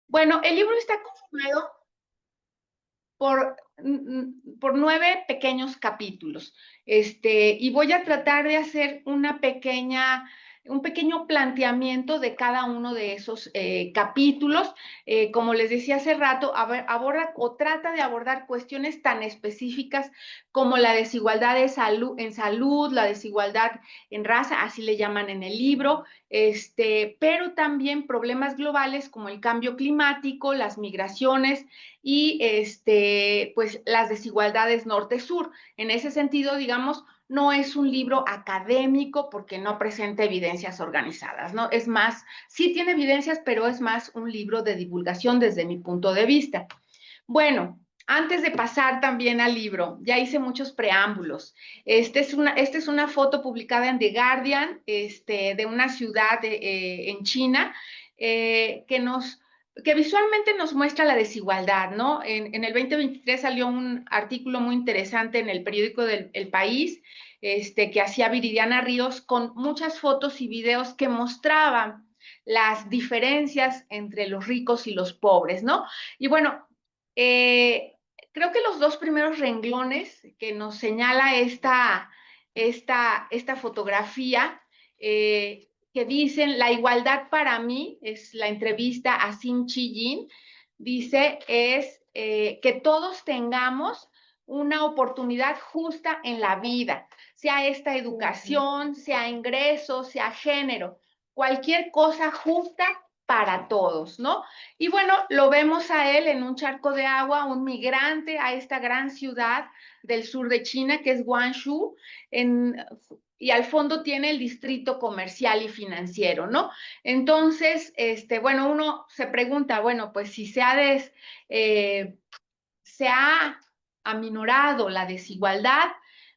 Bueno, el libro está conformado por 9 pequeños capítulos. Y voy a tratar de hacer un pequeño planteamiento de cada uno de esos capítulos. Como les decía hace rato, aborda o trata de abordar cuestiones tan específicas como la desigualdad en salud, la desigualdad en raza, así le llaman en el libro, pero también problemas globales como el cambio climático, las migraciones y pues las desigualdades norte-sur. En ese sentido, digamos, no es un libro académico porque no presenta evidencias organizadas, ¿no? Es más, sí tiene evidencias, pero es más un libro de divulgación desde mi punto de vista. Bueno, antes de pasar también al libro, ya hice muchos preámbulos. Esta es una foto publicada en The Guardian, de una ciudad en China, que que visualmente nos muestra la desigualdad, ¿no? En el 2023 salió un artículo muy interesante en el periódico del El País, que hacía Viridiana Ríos con muchas fotos y videos que mostraban las diferencias entre los ricos y los pobres, ¿no? Y bueno, eh, creo que los dos primeros renglones que nos señala esta fotografía, que dicen la igualdad para mí, es la entrevista a Sim Chi-yin, dice es que todos tengamos una oportunidad justa en la vida, sea esta educación, sea ingresos, sea género, cualquier cosa justa para todos, ¿no? Y bueno, lo vemos a él en un charco de agua, un migrante a esta gran ciudad del sur de China, que es Guangzhou, y al fondo tiene el distrito comercial y financiero, ¿no? Entonces, bueno, uno se pregunta, bueno, pues si se ha aminorado la desigualdad,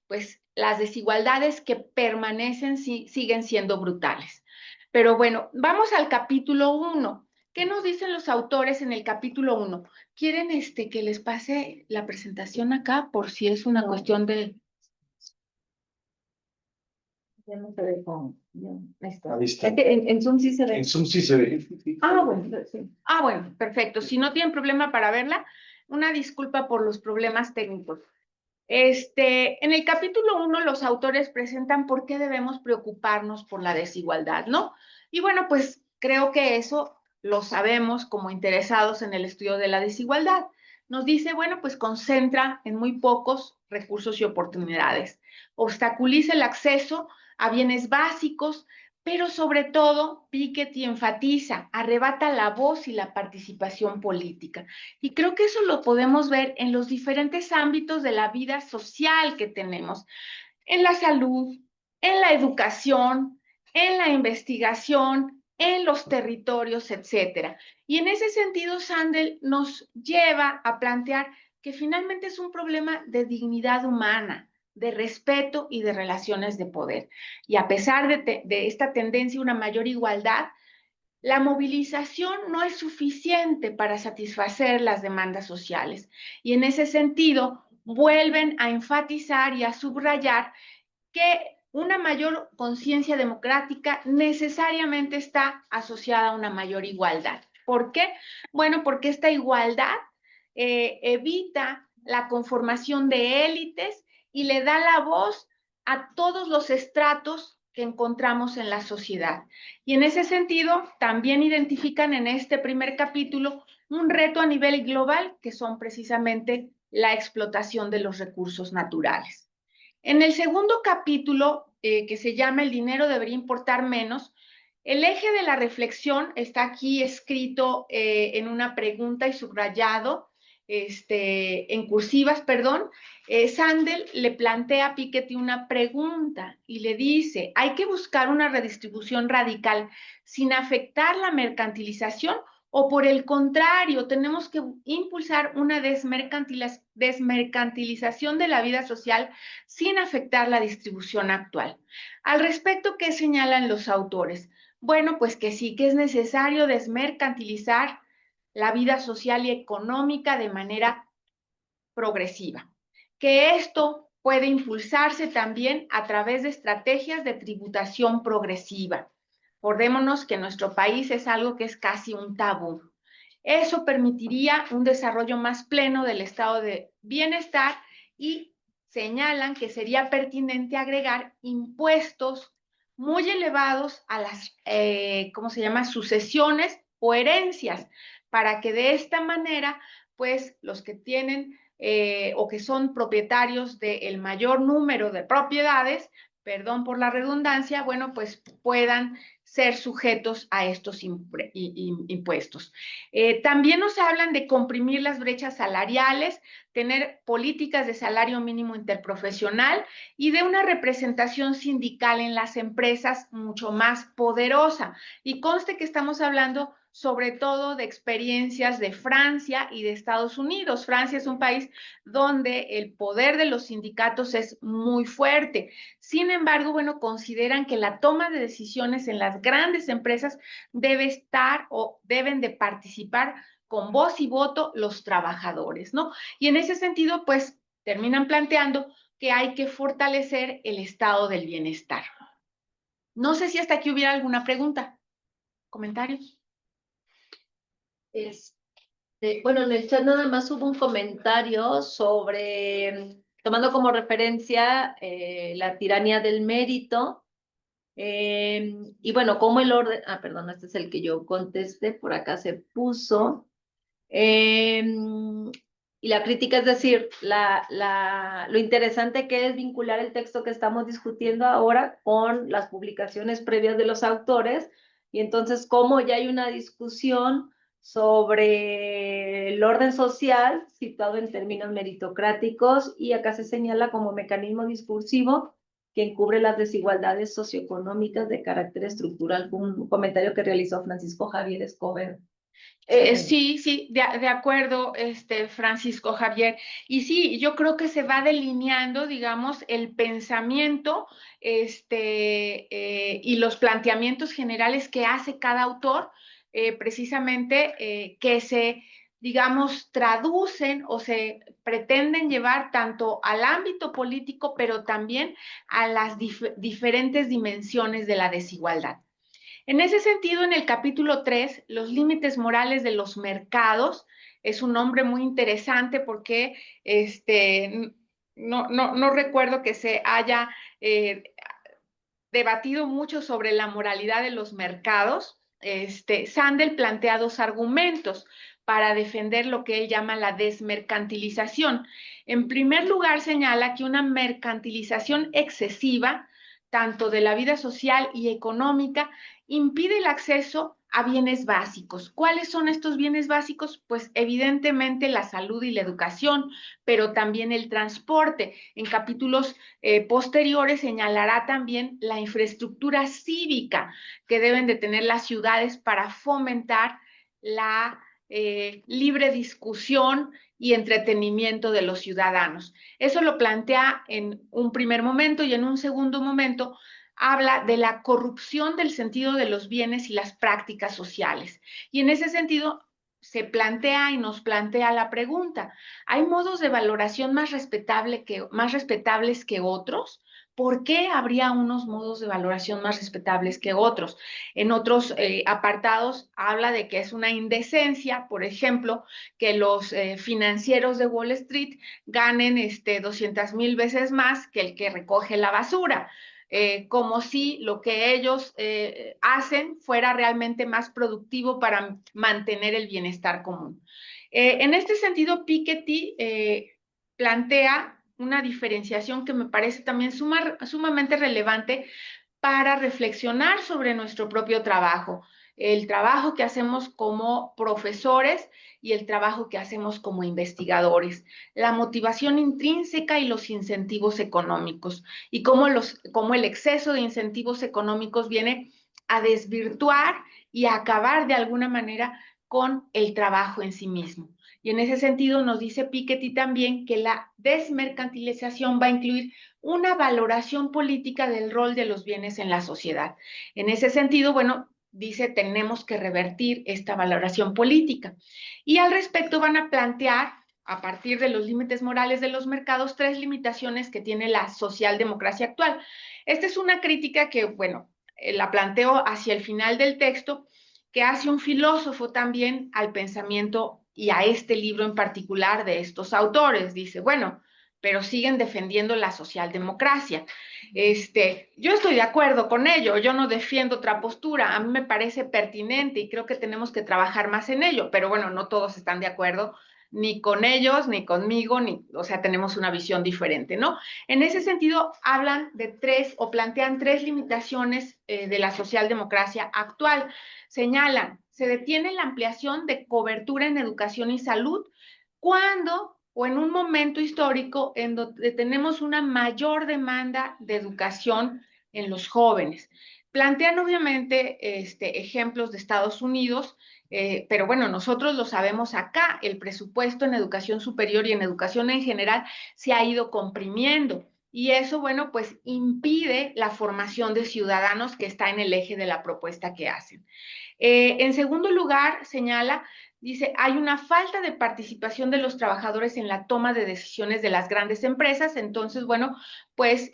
pues las desigualdades que permanecen siguen siendo brutales. Pero bueno, vamos al capítulo 1. ¿Qué nos dicen los autores en el capítulo 1? ¿Quieren que les pase la presentación acá por si es una cuestión de... Ya no se ve con... Ahí está. Ahí está. En Zoom sí se ve. En Zoom sí se ve. Ah, bueno, sí. Ah, bueno, perfecto. Si no tienen problema para verla, una disculpa por los problemas técnicos. En el capítulo 1 los autores presentan por qué debemos preocuparnos por la desigualdad, ¿no? Y bueno, pues creo que eso lo sabemos como interesados en el estudio de la desigualdad. Nos dice, bueno, pues concentra en muy pocos recursos y oportunidades, obstaculiza el acceso a bienes básicos, pero sobre todo Piketty enfatiza, arrebata la voz y la participación política. Y creo que eso lo podemos ver en los diferentes ámbitos de la vida social que tenemos, en la salud, en la educación, en la investigación, en los territorios, etcétera. Y en ese sentido, Sandel nos lleva a plantear que finalmente es un problema de dignidad humana, de respeto y de relaciones de poder. Y a pesar de esta tendencia a una mayor igualdad, la movilización no es suficiente para satisfacer las demandas sociales y en ese sentido vuelven a enfatizar y a subrayar que una mayor conciencia democrática necesariamente está asociada a una mayor igualdad. ¿Por qué? Bueno, porque esta igualdad evita la conformación de élites y le da la voz a todos los estratos que encontramos en la sociedad. Y en ese sentido, también identifican en este primer capítulo un reto a nivel global, que son precisamente la explotación de los recursos naturales. En el segundo capítulo, que se llama El dinero debería importar menos, el eje de la reflexión está aquí escrito en una pregunta y subrayado, en cursivas, perdón. Sandel le plantea a Piketty una pregunta y le dice, ¿hay que buscar una redistribución radical sin afectar la mercantilización o por el contrario, tenemos que impulsar una desmercantilización de la vida social sin afectar la distribución actual? Al respecto, ¿qué señalan los autores? Bueno, pues que sí que es necesario desmercantilizar la vida social y económica de manera progresiva, que esto puede impulsarse también a través de estrategias de tributación progresiva. Acordémonos que en nuestro país es algo que es casi un tabú. Eso permitiría un desarrollo más pleno del estado de bienestar y señalan que sería pertinente agregar impuestos muy elevados a las, ¿cómo se llama?, sucesiones o herencias, para que de esta manera, pues, los que tienen o que son propietarios del mayor número de propiedades, perdón por la redundancia, bueno, pues puedan ser sujetos a estos impuestos. También nos hablan de comprimir las brechas salariales, tener políticas de salario mínimo interprofesional y de una representación sindical en las empresas mucho más poderosa. Y conste que estamos hablando sobre todo de experiencias de Francia y de Estados Unidos. Francia es un país donde el poder de los sindicatos es muy fuerte. Sin embargo, bueno, consideran que la toma de decisiones en las grandes empresas debe estar o deben de participar con voz y voto los trabajadores, ¿no? Y en ese sentido, pues, terminan planteando que hay que fortalecer el estado del bienestar. No sé si hasta aquí hubiera alguna pregunta, comentarios. Bueno, en el chat nada más hubo un comentario sobre, tomando como referencia la tiranía del mérito, y bueno, cómo el orden, perdón, este es el que yo contesté, por acá se puso. Y la crítica es decir, lo interesante que es vincular el texto que estamos discutiendo ahora con las publicaciones previas de los autores, y entonces cómo ya hay una discusión sobre el orden social situado en términos meritocráticos, y acá se señala como mecanismo discursivo que encubre las desigualdades socioeconómicas de carácter estructural, un comentario que realizó Francisco Javier Escobar. Sí, de acuerdo, Francisco Javier. Y sí, yo creo que se va delineando, digamos, el pensamiento, y los planteamientos generales que hace cada autor, precisamente que se, digamos, traducen o se pretenden llevar tanto al ámbito político, pero también a las diferentes dimensiones de la desigualdad. En ese sentido, en el capítulo 3, los límites morales de los mercados, es un nombre muy interesante porque no recuerdo que se haya debatido mucho sobre la moralidad de los mercados. Sandel plantea dos argumentos para defender lo que él llama la desmercantilización. En primer lugar, señala que una mercantilización excesiva, tanto de la vida social y económica, impide el acceso a bienes básicos. ¿Cuáles son estos bienes básicos? Pues evidentemente la salud y la educación, pero también el transporte. En capítulos posteriores señalará también la infraestructura cívica que deben de tener las ciudades para fomentar la libre discusión y entretenimiento de los ciudadanos. Eso lo plantea en un primer momento, y en un segundo momento habla de la corrupción del sentido de los bienes y las prácticas sociales. Y en ese sentido se plantea y nos plantea la pregunta: ¿hay modos de valoración más respetables que otros? ¿Por qué habría unos modos de valoración más respetables que otros? En otros apartados habla de que es una indecencia, por ejemplo, que los financieros de Wall Street ganen 200,000 veces más que el que recoge la basura. Como si lo que ellos hacen fuera realmente más productivo para mantener el bienestar común. En este sentido, Piketty plantea una diferenciación que me parece también sumamente relevante para reflexionar sobre nuestro propio trabajo, el trabajo que hacemos como profesores y el trabajo que hacemos como investigadores, la motivación intrínseca y los incentivos económicos, y cómo el exceso de incentivos económicos viene a desvirtuar y a acabar de alguna manera con el trabajo en sí mismo. Y en ese sentido nos dice Piketty también que la desmercantilización va a incluir una valoración política del rol de los bienes en la sociedad. En ese sentido, bueno, dice, tenemos que revertir esta valoración política. Y al respecto van a plantear, a partir de los límites morales de los mercados, 3 limitaciones que tiene la socialdemocracia actual. Esta es una crítica que, bueno, la planteo hacia el final del texto, que hace un filósofo también al pensamiento y a este libro en particular de estos autores. Dice, bueno, pero siguen defendiendo la socialdemocracia. Yo estoy de acuerdo con ello, yo no defiendo otra postura, a mí me parece pertinente y creo que tenemos que trabajar más en ello, pero bueno, no todos están de acuerdo, ni con ellos, ni conmigo, o sea, tenemos una visión diferente, ¿no? En ese sentido, hablan de tres o plantean tres limitaciones de la socialdemocracia actual. Señalan, se detiene la ampliación de cobertura en educación y salud cuando o en un momento histórico en donde tenemos una mayor demanda de educación en los jóvenes. Plantean obviamente ejemplos de Estados Unidos, pero bueno, nosotros lo sabemos acá, el presupuesto en educación superior y en educación en general se ha ido comprimiendo. Y eso, bueno, pues impide la formación de ciudadanos que está en el eje de la propuesta que hacen. En segundo lugar, señala, dice, hay una falta de participación de los trabajadores en la toma de decisiones de las grandes empresas. Entonces, bueno, pues,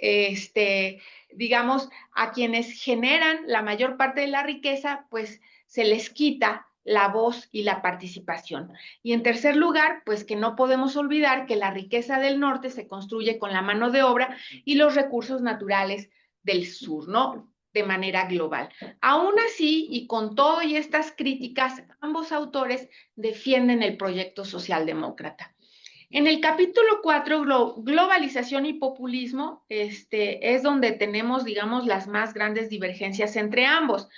digamos, a quienes generan la mayor parte de la riqueza, pues se les quita la voz y la participación. Y en tercer lugar, pues que no podemos olvidar que la riqueza del norte se construye con la mano de obra y los recursos naturales del sur, ¿no? De manera global. Aún así, y con todo y estas críticas, ambos autores defienden el proyecto socialdemócrata. En el capítulo 4, globalización y populismo, es donde tenemos, digamos, las más grandes divergencias entre ambos.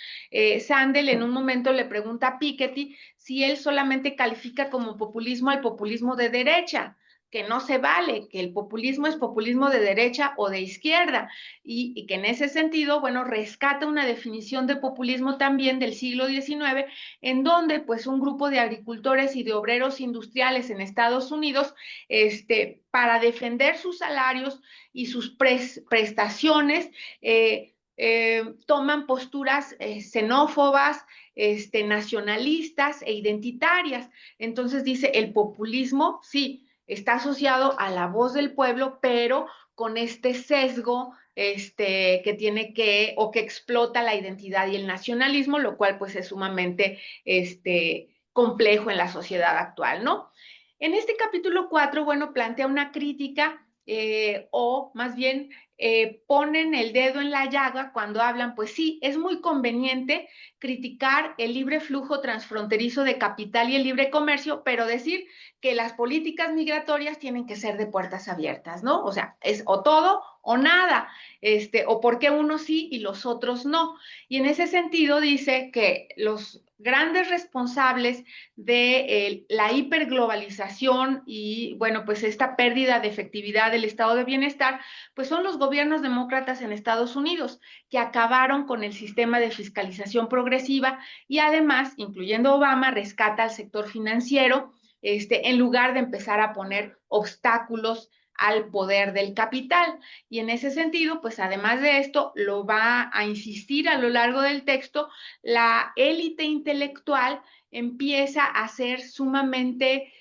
Sandel en un momento le pregunta a Piketty si él solamente califica como populismo al populismo de derecha, que no se vale, que el populismo es populismo de derecha o de izquierda, y que en ese sentido, bueno, rescata una definición de populismo también del siglo XIX, en donde pues un grupo de agricultores y de obreros industriales en Estados Unidos, para defender sus salarios y sus prestaciones, toman posturas xenófobas, nacionalistas e identitarias. Entonces dice, el populismo, sí, está asociado a la voz del pueblo, pero con este sesgo que tiene o que explota la identidad y el nacionalismo, lo cual pues es sumamente complejo en la sociedad actual, ¿no? En este capítulo 4, bueno, plantea una crítica o más bien ponen el dedo en la llaga cuando hablan, pues sí, es muy conveniente criticar el libre flujo transfronterizo de capital y el libre comercio, pero decir que las políticas migratorias tienen que ser de puertas abiertas, ¿no? O sea, es o todo o nada, o por qué unos sí y los otros no. Y en ese sentido dice que los grandes responsables de la hiperglobalización y, bueno, pues esta pérdida de efectividad del estado de bienestar, pues son los gobiernos demócratas en Estados Unidos, que acabaron con el sistema de fiscalización progresiva y además, incluyendo Obama, rescata al sector financiero, en lugar de empezar a poner obstáculos al poder del capital. Y en ese sentido, pues además de esto, lo va a insistir a lo largo del texto, la élite intelectual empieza a ser sumamente,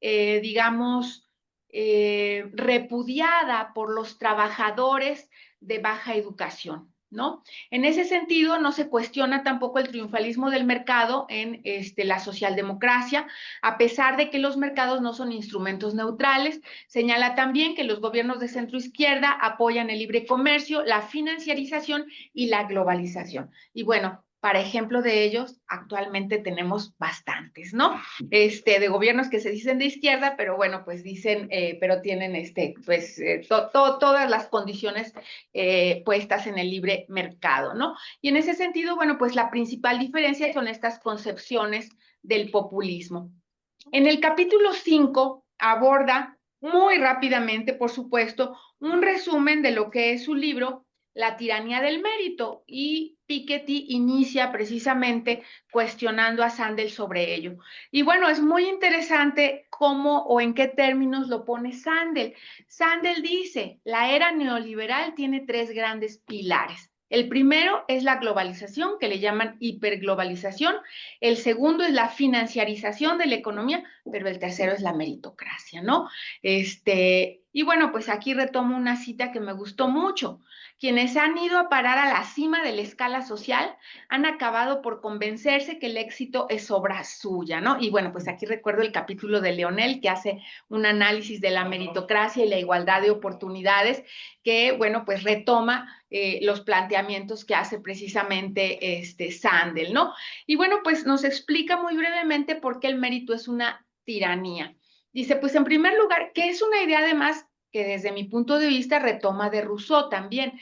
digamos, repudiada por los trabajadores de baja educación, ¿no? En ese sentido, no se cuestiona tampoco el triunfalismo del mercado en la socialdemocracia, a pesar de que los mercados no son instrumentos neutrales. Señala también que los gobiernos de centro izquierda apoyan el libre comercio, la financiarización y la globalización. Y bueno, para ejemplo de ellos, actualmente tenemos bastantes, ¿no? De gobiernos que se dicen de izquierda, pero bueno, pues dicen, pero tienen pues, todas las condiciones puestas en el libre mercado, ¿no? Y en ese sentido, bueno, pues la principal diferencia son estas concepciones del populismo. En el capítulo 5 aborda muy rápidamente, por supuesto, un resumen de lo que es su libro, La tiranía del mérito, y Piketty inicia precisamente cuestionando a Sandel sobre ello. Y bueno, es muy interesante cómo o en qué términos lo pone Sandel. Sandel dice, la era neoliberal tiene tres grandes pilares. El primero es la globalización, que le llaman hiperglobalización. El segundo es la financiarización de la economía, pero el tercero es la meritocracia, ¿no? Y Y bueno, pues aquí retomo una cita que me gustó mucho. Quienes han ido a parar a la cima de la escala social han acabado por convencerse que el éxito es obra suya, ¿no? Y bueno, pues aquí recuerdo el capítulo de Leonel que hace un análisis de la meritocracia y la igualdad de oportunidades, que bueno, pues retoma los planteamientos que hace precisamente Sandel, ¿no? Y bueno, pues nos explica muy brevemente por qué el mérito es una tiranía. Dice, pues en primer lugar, que es una idea además que desde mi punto de vista retoma de Rousseau también.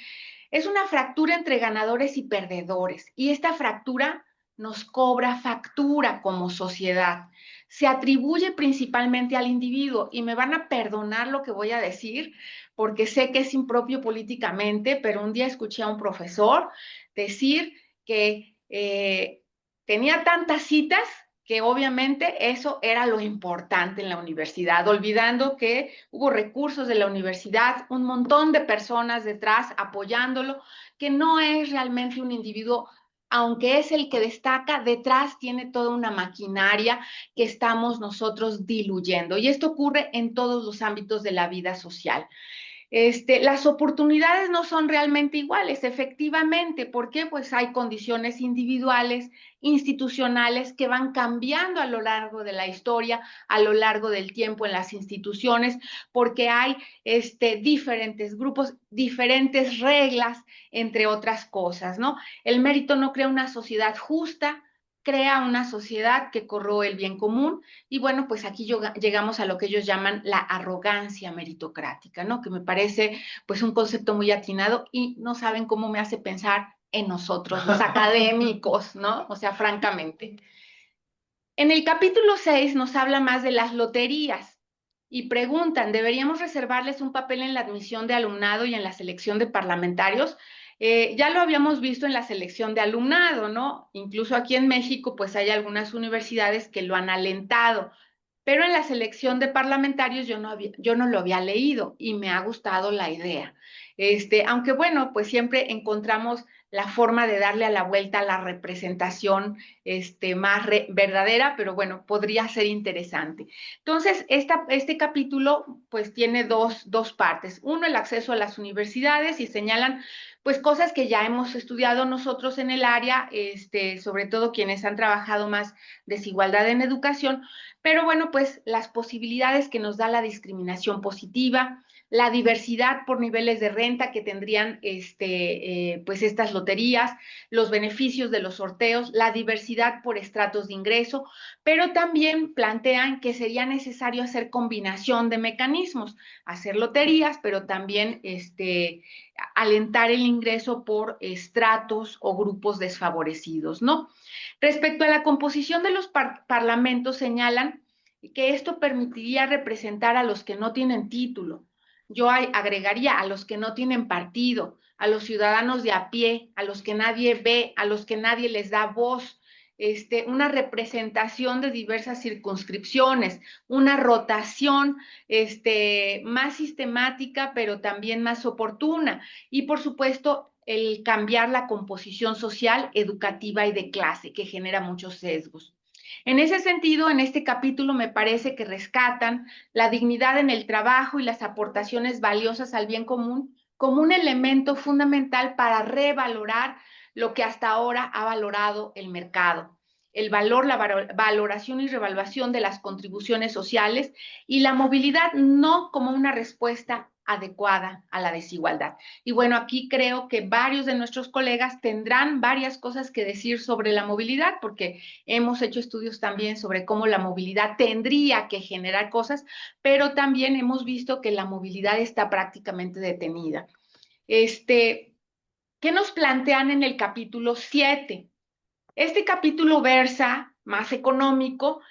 Es una fractura entre ganadores y perdedores, y esta fractura nos cobra factura como sociedad. Se atribuye principalmente al individuo, y me van a perdonar lo que voy a decir, porque sé que es impropio políticamente, pero un día escuché a un profesor decir que tenía tantas citas que obviamente eso era lo importante en la universidad, olvidando que hubo recursos de la universidad, un montón de personas detrás apoyándolo, que no es realmente un individuo, aunque es el que destaca, detrás tiene toda una maquinaria que estamos nosotros diluyendo. Y esto ocurre en todos los ámbitos de la vida social. Las oportunidades no son realmente iguales, efectivamente. ¿Por qué? Pues hay condiciones individuales, institucionales, que van cambiando a lo largo de la historia, a lo largo del tiempo en las instituciones, porque hay diferentes grupos, diferentes reglas, entre otras cosas, ¿no? El mérito no crea una sociedad justa, crea una sociedad que corroe el bien común. Y bueno, pues aquí llegamos a lo que ellos llaman la arrogancia meritocrática, ¿no? Que me parece pues un concepto muy atinado, y no saben cómo me hace pensar en nosotros, los académicos, ¿no? O sea, francamente. En el capítulo 6 nos habla más de las loterías y preguntan, ¿deberíamos reservarles un papel en la admisión de alumnado y en la selección de parlamentarios? Ya lo habíamos visto en la selección de alumnado, ¿no? Incluso aquí en México, pues hay algunas universidades que lo han alentado, pero en la selección de parlamentarios yo no lo había leído y me ha gustado la idea. Aunque bueno, pues siempre encontramos la forma de darle a la vuelta a la representación más verdadera, pero bueno, podría ser interesante. Entonces, este capítulo pues tiene dos partes. Uno, el acceso a las universidades, y señalan pues cosas que ya hemos estudiado nosotros en el área, sobre todo quienes han trabajado más desigualdad en educación, pero bueno, pues las posibilidades que nos da la discriminación positiva, la diversidad por niveles de renta que tendrían pues estas loterías, los beneficios de los sorteos, la diversidad por estratos de ingreso, pero también plantean que sería necesario hacer combinación de mecanismos, hacer loterías, pero también alentar el ingreso por estratos o grupos desfavorecidos, ¿no? Respecto a la composición de los parlamentos, señalan que esto permitiría representar a los que no tienen título. Yo agregaría a los que no tienen partido, a los ciudadanos de a pie, a los que nadie ve, a los que nadie les da voz, una representación de diversas circunscripciones, una rotación más sistemática, pero también más oportuna. Y por supuesto, el cambiar la composición social, educativa y de clase, que genera muchos sesgos. En ese sentido, en este capítulo me parece que rescatan la dignidad en el trabajo y las aportaciones valiosas al bien común como un elemento fundamental para revalorar lo que hasta ahora ha valorado el mercado. El valor, la valoración y revaluación de las contribuciones sociales, y la movilidad no como una respuesta adecuada a la desigualdad. Y bueno, aquí creo que varios de nuestros colegas tendrán varias cosas que decir sobre la movilidad, porque hemos hecho estudios también sobre cómo la movilidad tendría que generar cosas, pero también hemos visto que la movilidad está prácticamente detenida. ¿Qué nos plantean en el capítulo 7? Este capítulo versa más económico,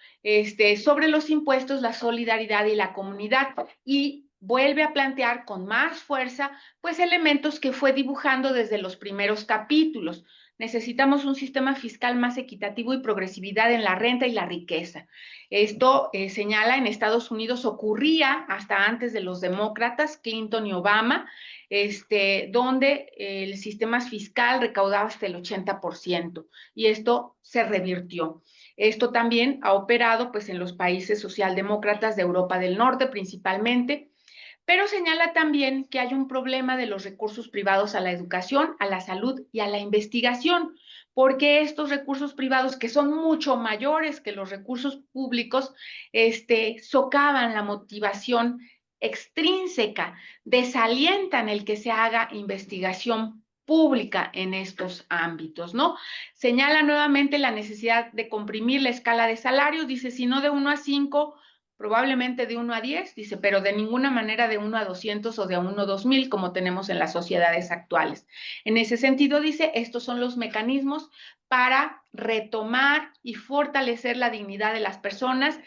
sobre los impuestos, la solidaridad y la comunidad, y vuelve a plantear con más fuerza, pues elementos que fue dibujando desde los primeros capítulos. Necesitamos un sistema fiscal más equitativo y progresividad en la renta y la riqueza. Esto señala, en Estados Unidos ocurría hasta antes de los demócratas, Clinton y Obama, donde el sistema fiscal recaudaba hasta el 80%, y esto se revirtió. Esto también ha operado pues en los países socialdemócratas de Europa del Norte principalmente, pero señala también que hay un problema de los recursos privados a la educación, a la salud y a la investigación, porque estos recursos privados, que son mucho mayores que los recursos públicos, socavan la motivación extrínseca, desalientan el que se haga investigación pública en estos ámbitos, ¿no? Señala nuevamente la necesidad de comprimir la escala de salarios, dice, si no de 1 a 5, probablemente de 1 a 10, dice, pero de ninguna manera de 1 a 200 o de 1 a 2000 como tenemos en las sociedades actuales. En ese sentido, dice, estos son los mecanismos para retomar y fortalecer la dignidad de las personas,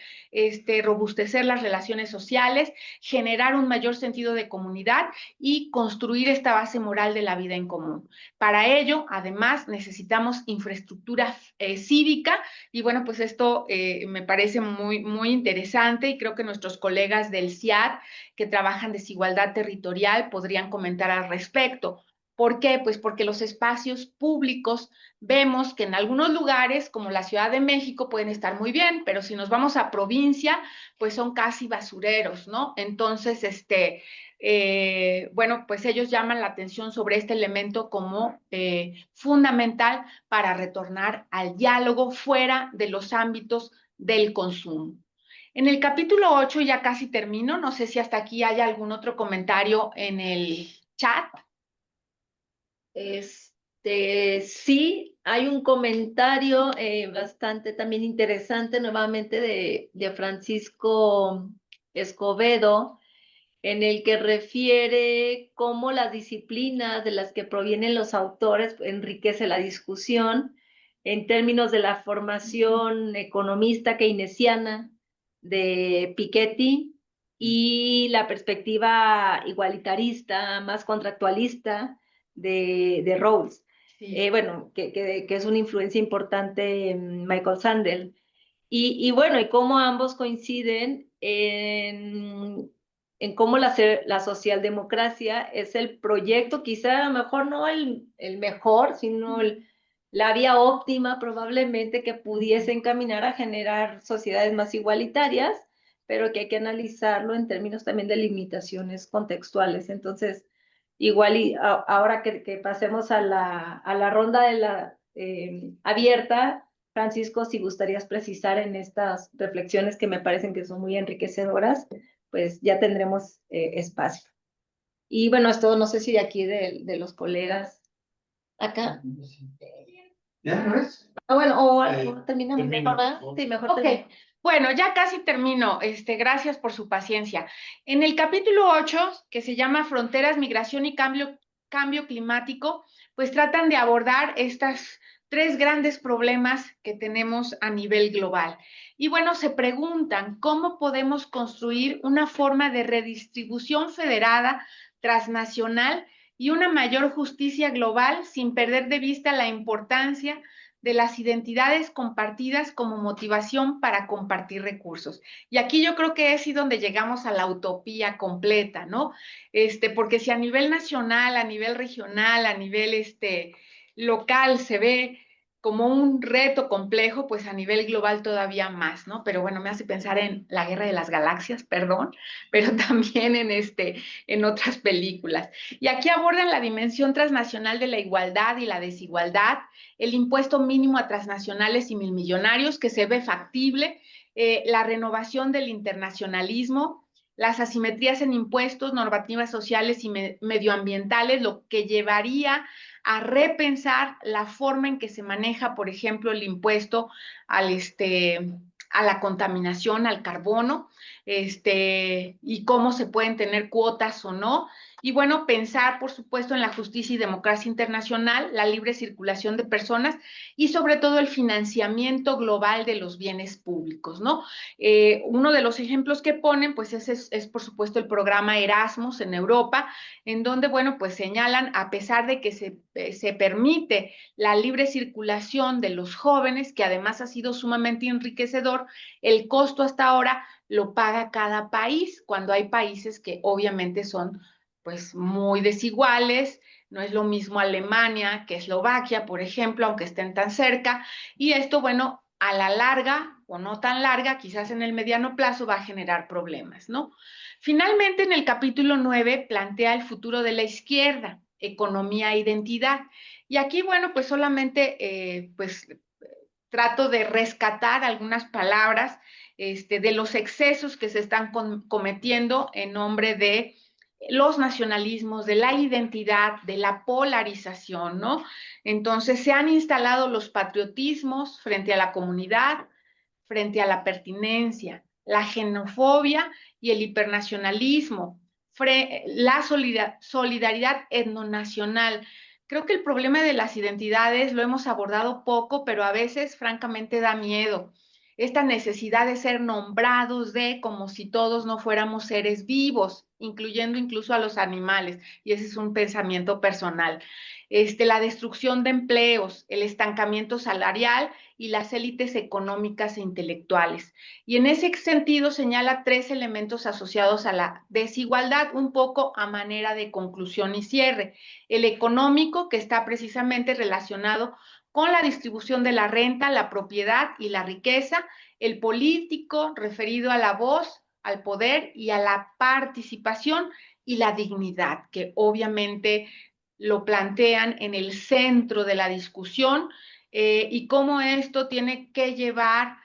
robustecer las relaciones sociales, generar un mayor sentido de comunidad y construir esta base moral de la vida en común. Para ello, además, necesitamos infraestructura cívica y bueno, pues esto me parece muy, muy interesante y creo que nuestros colegas del CIAD que trabajan desigualdad territorial podrían comentar al respecto. ¿Por qué? Pues porque los espacios públicos vemos que en algunos lugares, como la Ciudad de México, pueden estar muy bien, pero si nos vamos a provincia, pues son casi basureros, ¿no? Entonces, bueno, pues ellos llaman la atención sobre este elemento como fundamental para retornar al diálogo fuera de los ámbitos del consumo. En el capítulo 8 ya casi termino, no sé si hasta aquí hay algún otro comentario en el chat. Sí, hay un comentario bastante también interesante nuevamente de Francisco Escobedo, en el que refiere cómo las disciplinas de las que provienen los autores enriquece la discusión en términos de la formación economista keynesiana de Piketty y la perspectiva igualitarista, más contractualista de Rawls. Sí. Bueno, que es una influencia importante en Michael Sandel. Y bueno, y cómo ambos coinciden en cómo la socialdemocracia es el proyecto, quizá a lo mejor no el mejor, sino la vía óptima probablemente que pudiese encaminar a generar sociedades más igualitarias, pero que hay que analizarlo en términos también de limitaciones contextuales. Entonces, igual y ahora que pasemos a la ronda de la abierta, Francisco, si gustarías precisar en estas reflexiones que me parecen que son muy enriquecedoras, pues ya tendremos espacio. Y bueno, esto no sé si de aquí de los colegas acá. ¿Ya no es? Bueno, o terminamos termino. mejor, ¿verdad? Sí, mejor Ok, termino. bueno, ya casi termino. Gracias por su paciencia. En el capítulo 8, que se llama Fronteras, Migración y Cambio Climático, pues tratan de abordar estas tres grandes problemas que tenemos a nivel global. Y bueno, se preguntan cómo podemos construir una forma de redistribución federada, transnacional y una mayor justicia global sin perder de vista la importancia de las identidades compartidas como motivación para compartir recursos. Y aquí yo creo que es ahí donde llegamos a la utopía completa, ¿no? Porque si a nivel nacional, a nivel regional, a nivel local se ve como un reto complejo, pues a nivel global todavía más, ¿no? Pero bueno, me hace pensar en La Guerra de las Galaxias, perdón, pero también en otras películas. Y aquí abordan la dimensión transnacional de la igualdad y la desigualdad, el impuesto mínimo a transnacionales y milmillonarios, que se ve factible, la renovación del internacionalismo, las asimetrías en impuestos, normativas sociales y medioambientales, lo que llevaría a repensar la forma en que se maneja, por ejemplo, el impuesto a la contaminación, al carbono, y cómo se pueden tener cuotas o no. Y bueno, pensar, por supuesto, en la justicia y democracia internacional, la libre circulación de personas y sobre todo el financiamiento global de los bienes públicos, ¿no? Uno de los ejemplos que ponen, pues es por supuesto el programa Erasmus en Europa, en donde, bueno, pues señalan, a pesar de que se permite la libre circulación de los jóvenes, que además ha sido sumamente enriquecedor, el costo hasta ahora lo paga cada país, cuando hay países que obviamente son pues muy desiguales, no es lo mismo Alemania que Eslovaquia, por ejemplo, aunque estén tan cerca, y esto, bueno, a la larga o no tan larga, quizás en el mediano plazo, va a generar problemas, ¿no? Finalmente, en el capítulo 9 plantea el futuro de la izquierda, economía e identidad. Y aquí, bueno, pues solamente, trato de rescatar algunas palabras de los excesos que se están cometiendo en nombre de los nacionalismos, de la identidad, de la polarización, ¿no? Entonces se han instalado los patriotismos frente a la comunidad, frente a la pertinencia, la xenofobia y el hipernacionalismo, la solidaridad etnonacional. Creo que el problema de las identidades lo hemos abordado poco, pero a veces francamente da miedo. Esta necesidad de ser nombrados como si todos no fuéramos seres vivos, incluyendo incluso a los animales, y ese es un pensamiento personal. La destrucción de empleos, el estancamiento salarial y las élites económicas e intelectuales. Y en ese sentido señala 3 elementos asociados a la desigualdad, un poco a manera de conclusión y cierre. El económico, que está precisamente relacionado con la distribución de la renta, la propiedad y la riqueza. El político, referido a la voz, al poder y a la participación, y la dignidad, que obviamente lo plantean en el centro de la discusión, y cómo esto tiene que llevar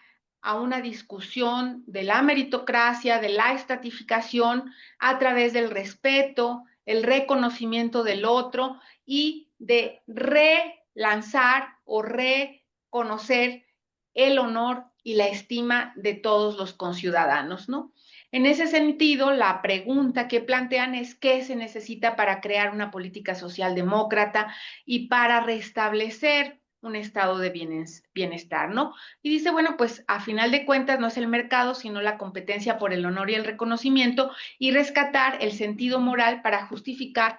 a una discusión de la meritocracia, de la estratificación, a través del respeto, el reconocimiento del otro y de relanzar o reconocer el honor y la estima de todos los conciudadanos, ¿no? En ese sentido, la pregunta que plantean es qué se necesita para crear una política social demócrata y para restablecer un estado de bienestar, ¿no? Y dice, bueno, pues a final de cuentas no es el mercado, sino la competencia por el honor y el reconocimiento y rescatar el sentido moral para justificar,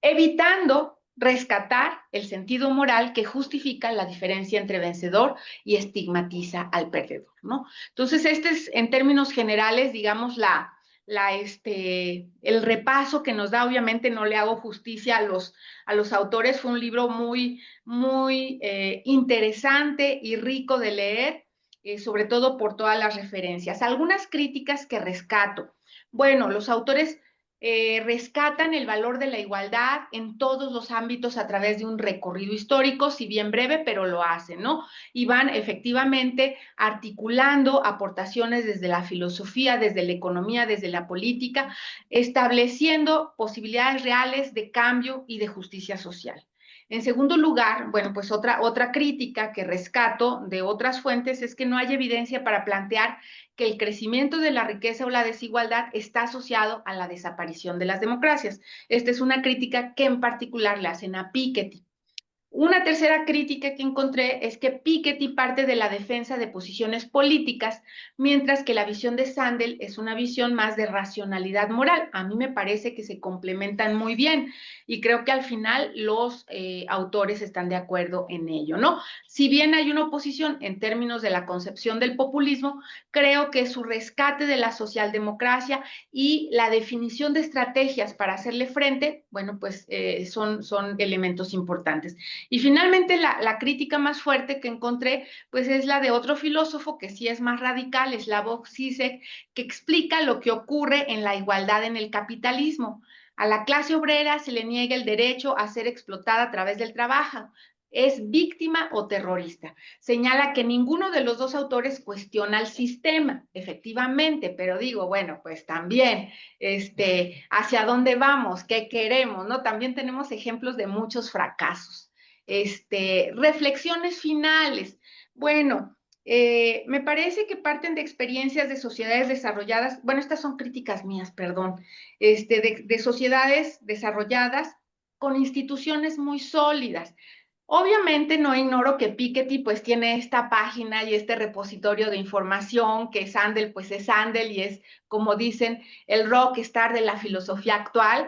evitando rescatar el sentido moral que justifica la diferencia entre vencedor y estigmatiza al perdedor, ¿no? Entonces, este es, en términos generales, digamos, el repaso que nos da. Obviamente no le hago justicia a los autores, fue un libro muy, muy interesante y rico de leer, sobre todo por todas las referencias. Algunas críticas que rescato. Bueno, los autores rescatan el valor de la igualdad en todos los ámbitos a través de un recorrido histórico, si bien breve, pero lo hacen, ¿no? Y van efectivamente articulando aportaciones desde la filosofía, desde la economía, desde la política, estableciendo posibilidades reales de cambio y de justicia social. En segundo lugar, bueno, pues otra crítica que rescato de otras fuentes es que no hay evidencia para plantear que el crecimiento de la riqueza o la desigualdad está asociado a la desaparición de las democracias. Esta es una crítica que en particular le hacen a Piketty. Una tercera crítica que encontré es que Piketty parte de la defensa de posiciones políticas, mientras que la visión de Sandel es una visión más de racionalidad moral. A mí me parece que se complementan muy bien y creo que al final los autores están de acuerdo en ello, ¿no? Si bien hay una oposición en términos de la concepción del populismo, creo que su rescate de la socialdemocracia y la definición de estrategias para hacerle frente, bueno, pues son elementos importantes. Y finalmente la crítica más fuerte que encontré, pues es la de otro filósofo que sí es más radical, Slavoj Žižek, que explica lo que ocurre en la igualdad en el capitalismo. A la clase obrera se le niega el derecho a ser explotada a través del trabajo. Es víctima o terrorista. Señala que ninguno de los dos autores cuestiona el sistema, efectivamente, pero digo, bueno, pues también, ¿hacia dónde vamos? ¿Qué queremos? ¿No? También tenemos ejemplos de muchos fracasos. Reflexiones finales. Bueno, me parece que parten de experiencias de sociedades desarrolladas, bueno, estas son críticas mías, perdón, de sociedades desarrolladas con instituciones muy sólidas. Obviamente no ignoro que Piketty pues tiene esta página y este repositorio de información, que Sandel pues es Sandel y es, como dicen, el rockstar de la filosofía actual,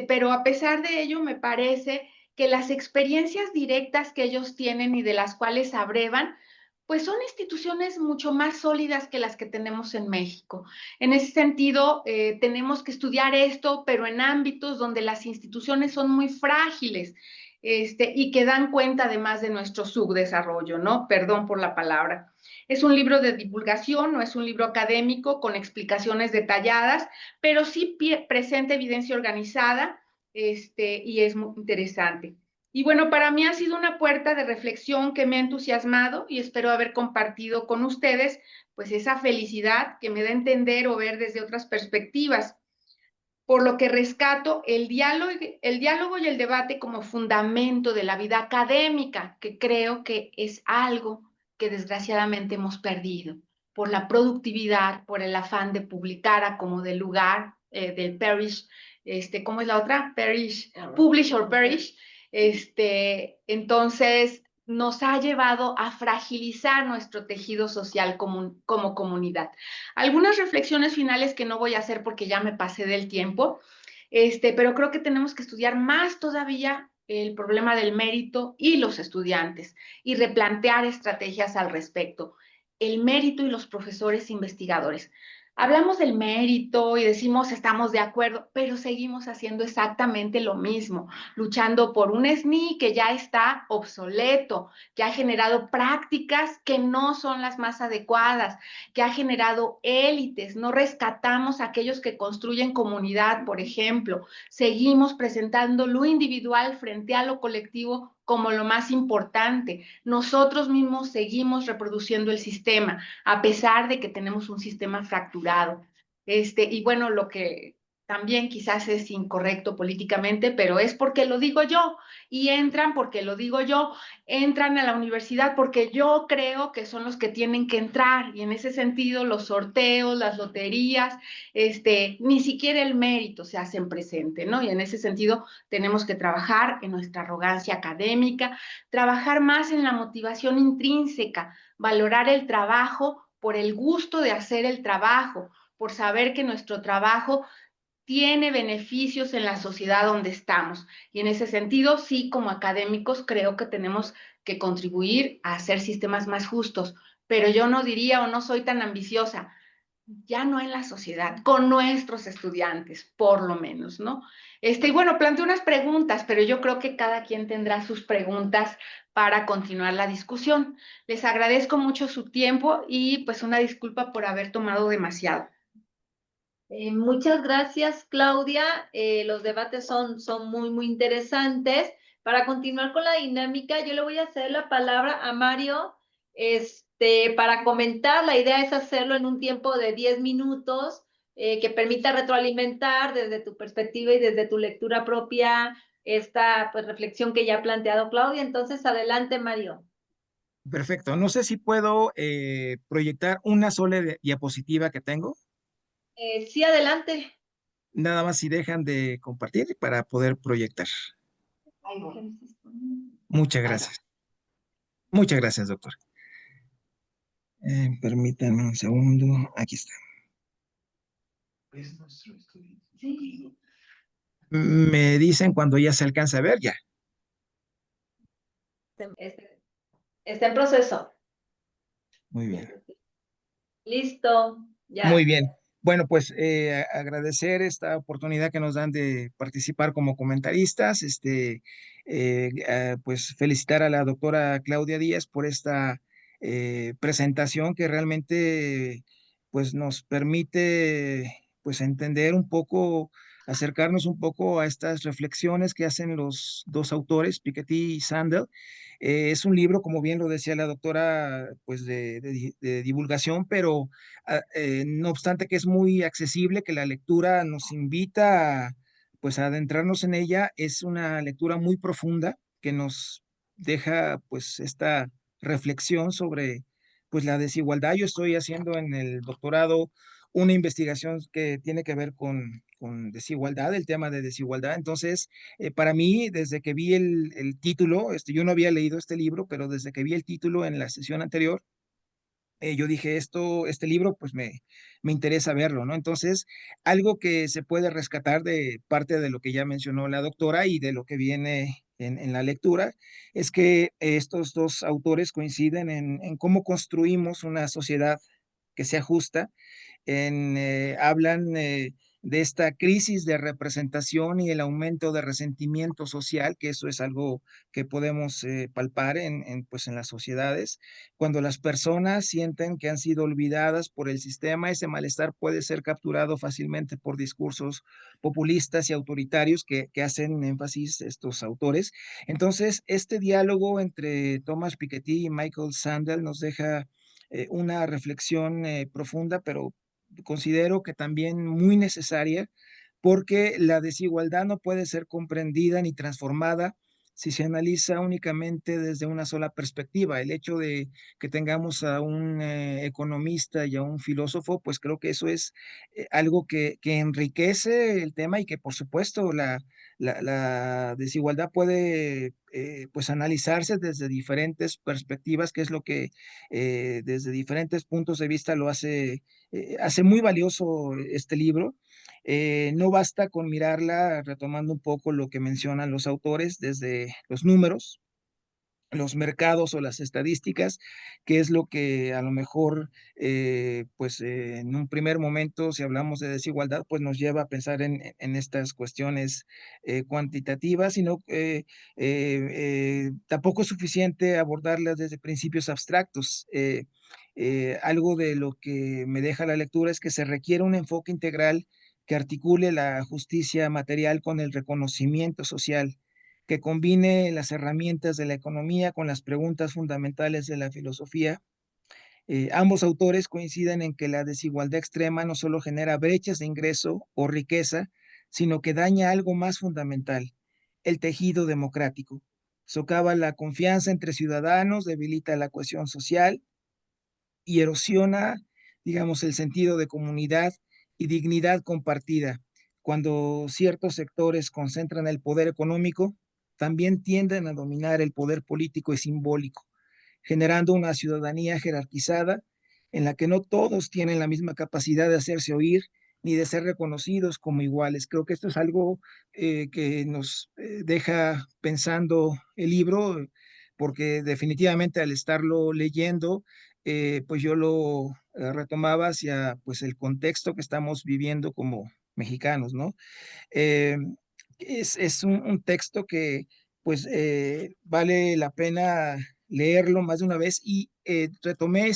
pero a pesar de ello me parece que las experiencias directas que ellos tienen y de las cuales abrevan, pues son instituciones mucho más sólidas que las que tenemos en México. En ese sentido, tenemos que estudiar esto, pero en ámbitos donde las instituciones son muy frágiles. y que dan cuenta además de nuestro subdesarrollo, ¿no? Perdón por la palabra. Es un libro de divulgación, no es un libro académico con explicaciones detalladas, pero sí presenta evidencia organizada, y es muy interesante. Y bueno, para mí ha sido una puerta de reflexión que me ha entusiasmado y espero haber compartido con ustedes, pues esa felicidad que me da a entender o ver desde otras perspectivas, por lo que rescato el diálogo y el debate como fundamento de la vida académica, que creo que es algo que desgraciadamente hemos perdido por la productividad, por el afán de publicar a como del lugar, del perish, ¿cómo es la otra? Perish, publish or perish. Entonces, nos ha llevado a fragilizar nuestro tejido social como comunidad. Algunas reflexiones finales que no voy a hacer porque ya me pasé del tiempo, pero creo que tenemos que estudiar más todavía el problema del mérito y los estudiantes y replantear estrategias al respecto. El mérito y los profesores investigadores. Hablamos del mérito y decimos estamos de acuerdo, pero seguimos haciendo exactamente lo mismo, luchando por un SNI que ya está obsoleto, que ha generado prácticas que no son las más adecuadas, que ha generado élites. No rescatamos a aquellos que construyen comunidad, por ejemplo. Seguimos presentando lo individual frente a lo colectivo como lo más importante. Nosotros mismos seguimos reproduciendo el sistema, a pesar de que tenemos un sistema fracturado. Y bueno, lo que también quizás es incorrecto políticamente, pero es porque lo digo yo, y entran porque lo digo yo, entran a la universidad porque yo creo que son los que tienen que entrar, y en ese sentido los sorteos, las loterías, ni siquiera el mérito se hacen presente, ¿no? Y en ese sentido tenemos que trabajar en nuestra arrogancia académica, trabajar más en la motivación intrínseca, valorar el trabajo por el gusto de hacer el trabajo, por saber que nuestro trabajo tiene beneficios en la sociedad donde estamos. Y en ese sentido, sí, como académicos, creo que tenemos que contribuir a hacer sistemas más justos, pero yo no diría o no soy tan ambiciosa, ya no en la sociedad, con nuestros estudiantes, por lo menos, ¿no? Y bueno, planteo unas preguntas, pero yo creo que cada quien tendrá sus preguntas para continuar la discusión. Les agradezco mucho su tiempo y pues una disculpa por haber tomado demasiado. Muchas gracias, Claudia. Los debates son muy, muy interesantes. Para continuar con la dinámica, yo le voy a hacer la palabra a Mario, para comentar. La idea es hacerlo en un tiempo de 10 minutos, que permita retroalimentar desde tu perspectiva y desde tu lectura propia esta, pues, reflexión que ya ha planteado Claudia. Entonces, adelante, Mario. Perfecto. No sé si puedo proyectar una sola diapositiva que tengo. Sí, adelante. Nada más si dejan de compartir para poder proyectar. Muchas gracias. Muchas gracias, doctor. Permítanme un segundo. Aquí está. Es nuestro estudio. Sí. Me dicen cuando ya se alcanza a ver ya. Está en proceso. Muy bien. Listo, ya. Muy bien. Bueno, pues agradecer esta oportunidad que nos dan de participar como comentaristas. Pues felicitar a la doctora Claudia Díaz por esta presentación que realmente pues nos permite pues entender un poco, acercarnos un poco a estas reflexiones que hacen los dos autores, Piketty y Sandel. Es un libro, como bien lo decía la doctora, pues de divulgación, pero no obstante que es muy accesible, que la lectura nos invita pues a adentrarnos en ella. Es una lectura muy profunda que nos deja pues esta reflexión sobre pues la desigualdad. Yo estoy haciendo en el doctorado una investigación que tiene que ver con desigualdad, el tema de desigualdad. Entonces, para mí, desde que vi el título, yo no había leído este libro, pero desde que vi el título en la sesión anterior, yo dije, este libro, pues me interesa verlo, ¿no? Entonces, algo que se puede rescatar de parte de lo que ya mencionó la doctora y de lo que viene en la lectura, es que estos dos autores coinciden en cómo construimos una sociedad que sea justa, hablan de esta crisis de representación y el aumento de resentimiento social, que eso es algo que podemos palpar pues en las sociedades. Cuando las personas sienten que han sido olvidadas por el sistema, ese malestar puede ser capturado fácilmente por discursos populistas y autoritarios que hacen énfasis estos autores. Entonces, este diálogo entre Thomas Piketty y Michael Sandel nos deja una reflexión profunda, pero considero que también muy necesaria, porque la desigualdad no puede ser comprendida ni transformada si se analiza únicamente desde una sola perspectiva. El hecho de que tengamos a un economista y a un filósofo, pues creo que eso es algo que enriquece el tema y que por supuesto la desigualdad puede pues analizarse desde diferentes perspectivas, que es lo que desde diferentes puntos de vista lo hace muy valioso este libro. No basta con mirarla, retomando un poco lo que mencionan los autores, desde los números, los mercados o las estadísticas, que es lo que a lo mejor, pues en un primer momento, si hablamos de desigualdad, pues nos lleva a pensar en estas cuestiones cuantitativas, sino tampoco es suficiente abordarlas desde principios abstractos. Algo de lo que me deja la lectura es que se requiere un enfoque integral que articule la justicia material con el reconocimiento social, que combine las herramientas de la economía con las preguntas fundamentales de la filosofía. Ambos autores coinciden en que la desigualdad extrema no solo genera brechas de ingreso o riqueza, sino que daña algo más fundamental, el tejido democrático. Socava la confianza entre ciudadanos, debilita la cohesión social y erosiona, digamos, el sentido de comunidad y dignidad compartida. Cuando ciertos sectores concentran el poder económico, también tienden a dominar el poder político y simbólico, generando una ciudadanía jerarquizada en la que no todos tienen la misma capacidad de hacerse oír ni de ser reconocidos como iguales. Creo que esto es algo que nos deja pensando el libro, porque definitivamente al estarlo leyendo, pues yo lo retomaba hacia pues el contexto que estamos viviendo como mexicanos, ¿no? Eh, es un texto que pues vale la pena leerlo más de una vez y retomé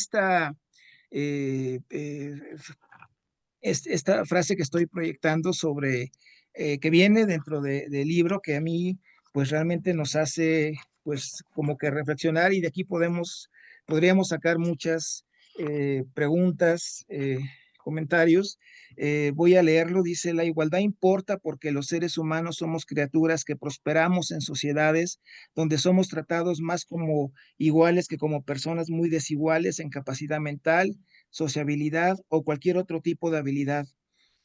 eh, eh, esta frase que estoy proyectando sobre, que viene dentro del libro, que a mí pues realmente nos hace pues como que reflexionar y de aquí podríamos sacar muchas preguntas, comentarios. Voy a leerlo, dice: la igualdad importa porque los seres humanos somos criaturas que prosperamos en sociedades donde somos tratados más como iguales que como personas muy desiguales en capacidad mental, sociabilidad o cualquier otro tipo de habilidad.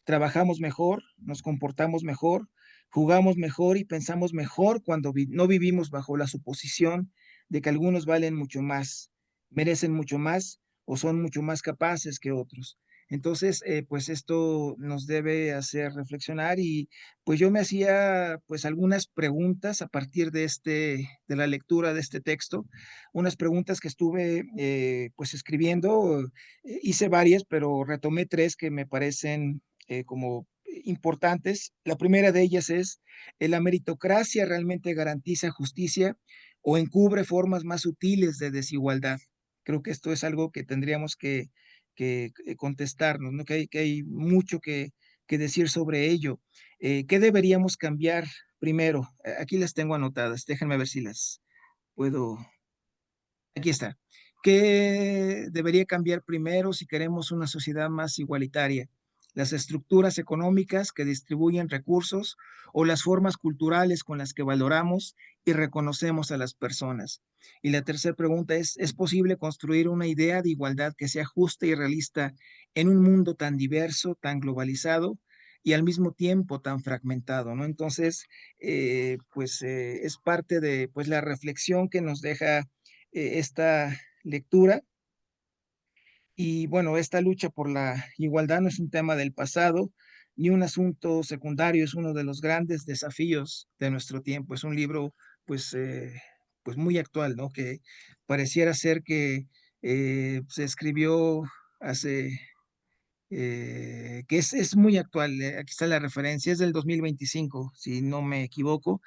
Trabajamos mejor, nos comportamos mejor, jugamos mejor y pensamos mejor cuando no vivimos bajo la suposición de que algunos valen mucho más, merecen mucho más o son mucho más capaces que otros. Entonces, pues esto nos debe hacer reflexionar y pues yo me hacía pues algunas preguntas a partir de la lectura de este texto, unas preguntas que estuve pues escribiendo. Hice varias, pero retomé tres que me parecen como importantes. La primera de ellas es: ¿la meritocracia realmente garantiza justicia o encubre formas más sutiles de desigualdad? Creo que esto es algo que tendríamos que contestarnos, ¿no? Que hay mucho que decir sobre ello. ¿Qué deberíamos cambiar primero? Aquí las tengo anotadas, déjenme ver si las puedo. Aquí está. ¿Qué debería cambiar primero si queremos una sociedad más igualitaria? ¿Las estructuras económicas que distribuyen recursos o las formas culturales con las que valoramos y reconocemos a las personas? Y la tercera pregunta ¿es posible construir una idea de igualdad que sea justa y realista en un mundo tan diverso, tan globalizado y al mismo tiempo tan fragmentado, ¿no? Entonces, pues es parte de pues, la reflexión que nos deja esta lectura. Y bueno, esta lucha por la igualdad no es un tema del pasado ni un asunto secundario, es uno de los grandes desafíos de nuestro tiempo. Es un libro pues, pues muy actual, ¿no? Que pareciera ser que se escribió hace que es muy actual. Aquí está la referencia, es del 2025, si no me equivoco,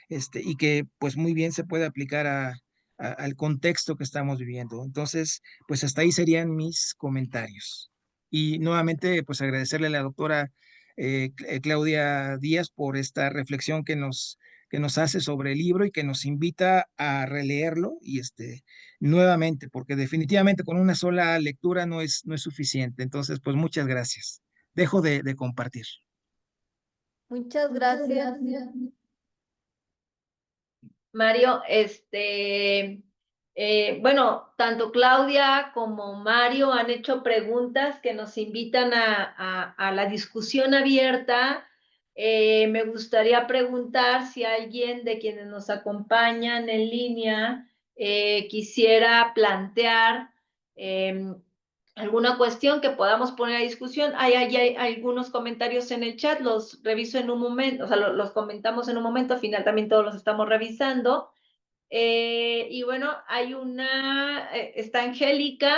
y que pues muy bien se puede aplicar al contexto que estamos viviendo. Entonces, pues hasta ahí serían mis comentarios. Y nuevamente, pues agradecerle a la doctora Claudia Díaz por esta reflexión que nos hace sobre el libro y que nos invita a releerlo y nuevamente, porque definitivamente con una sola lectura no es suficiente. Entonces, pues muchas gracias. Dejo de compartir. Muchas gracias. Mario, bueno, tanto Claudia como Mario han hecho preguntas que nos invitan a la discusión abierta. Me gustaría preguntar si alguien de quienes nos acompañan en línea quisiera plantear alguna cuestión que podamos poner a discusión. Hay algunos comentarios en el chat, los reviso en un momento, o sea, los comentamos en un momento, al final también todos los estamos revisando. Y bueno, está Angélica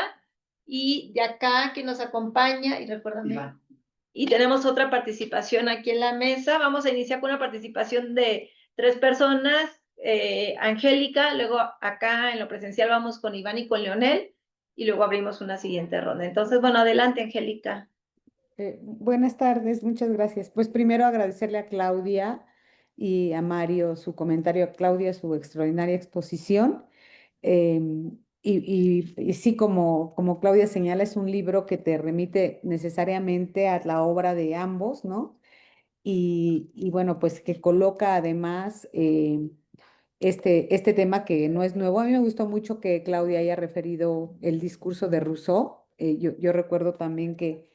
y de acá que nos acompaña, y recuérdame. Iván. Y tenemos otra participación aquí en la mesa. Vamos a iniciar con una participación de 3 personas. Angélica, luego acá en lo presencial vamos con Iván y con Leonel, y luego abrimos una siguiente ronda. Entonces, bueno, adelante, Angélica. Buenas tardes, muchas gracias. Pues primero agradecerle a Claudia y a Mario su comentario, a Claudia su extraordinaria exposición. Y sí, como Claudia señala, es un libro que te remite necesariamente a la obra de ambos, ¿no? Y bueno, pues que coloca además este tema que no es nuevo. A mí me gustó mucho que Claudia haya referido el discurso de Rousseau. Yo recuerdo también que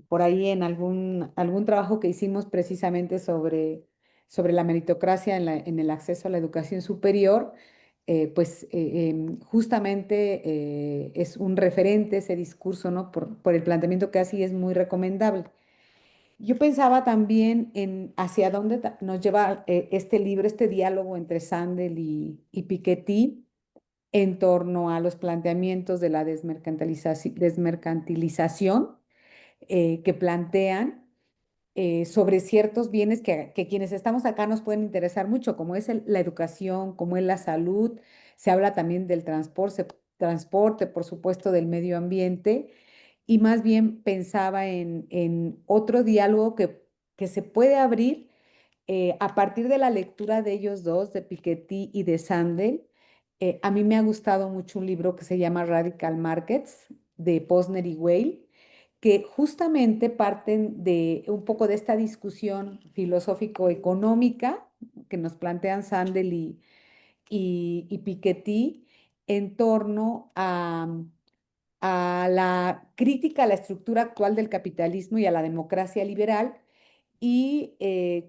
por ahí en algún trabajo que hicimos precisamente sobre la meritocracia en el acceso a la educación superior, pues justamente es un referente ese discurso, ¿no? Por el planteamiento que hace y es muy recomendable. Yo pensaba también en hacia dónde nos lleva este libro, este diálogo entre Sandel y Piketty en torno a los planteamientos de la desmercantilización que plantean sobre ciertos bienes que quienes estamos acá nos pueden interesar mucho, como es la educación, como es la salud. Se habla también del transporte, por supuesto, del medio ambiente, y más bien pensaba en otro diálogo que se puede abrir a partir de la lectura de ellos dos, de Piketty y de Sandel. A mí me ha gustado mucho un libro que se llama Radical Markets, de Posner y Weil, que justamente parten de un poco de esta discusión filosófico-económica que nos plantean Sandel y Piketty en torno a la crítica a la estructura actual del capitalismo y a la democracia liberal, y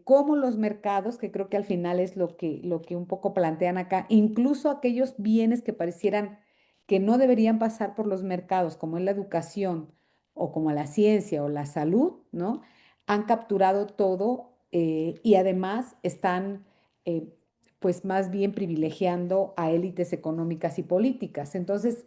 cómo los mercados, que creo que al final es lo que un poco plantean acá, incluso aquellos bienes que parecieran que no deberían pasar por los mercados, como es la educación o como la ciencia o la salud, ¿no? Han capturado todo y además están pues más bien privilegiando a élites económicas y políticas. Entonces,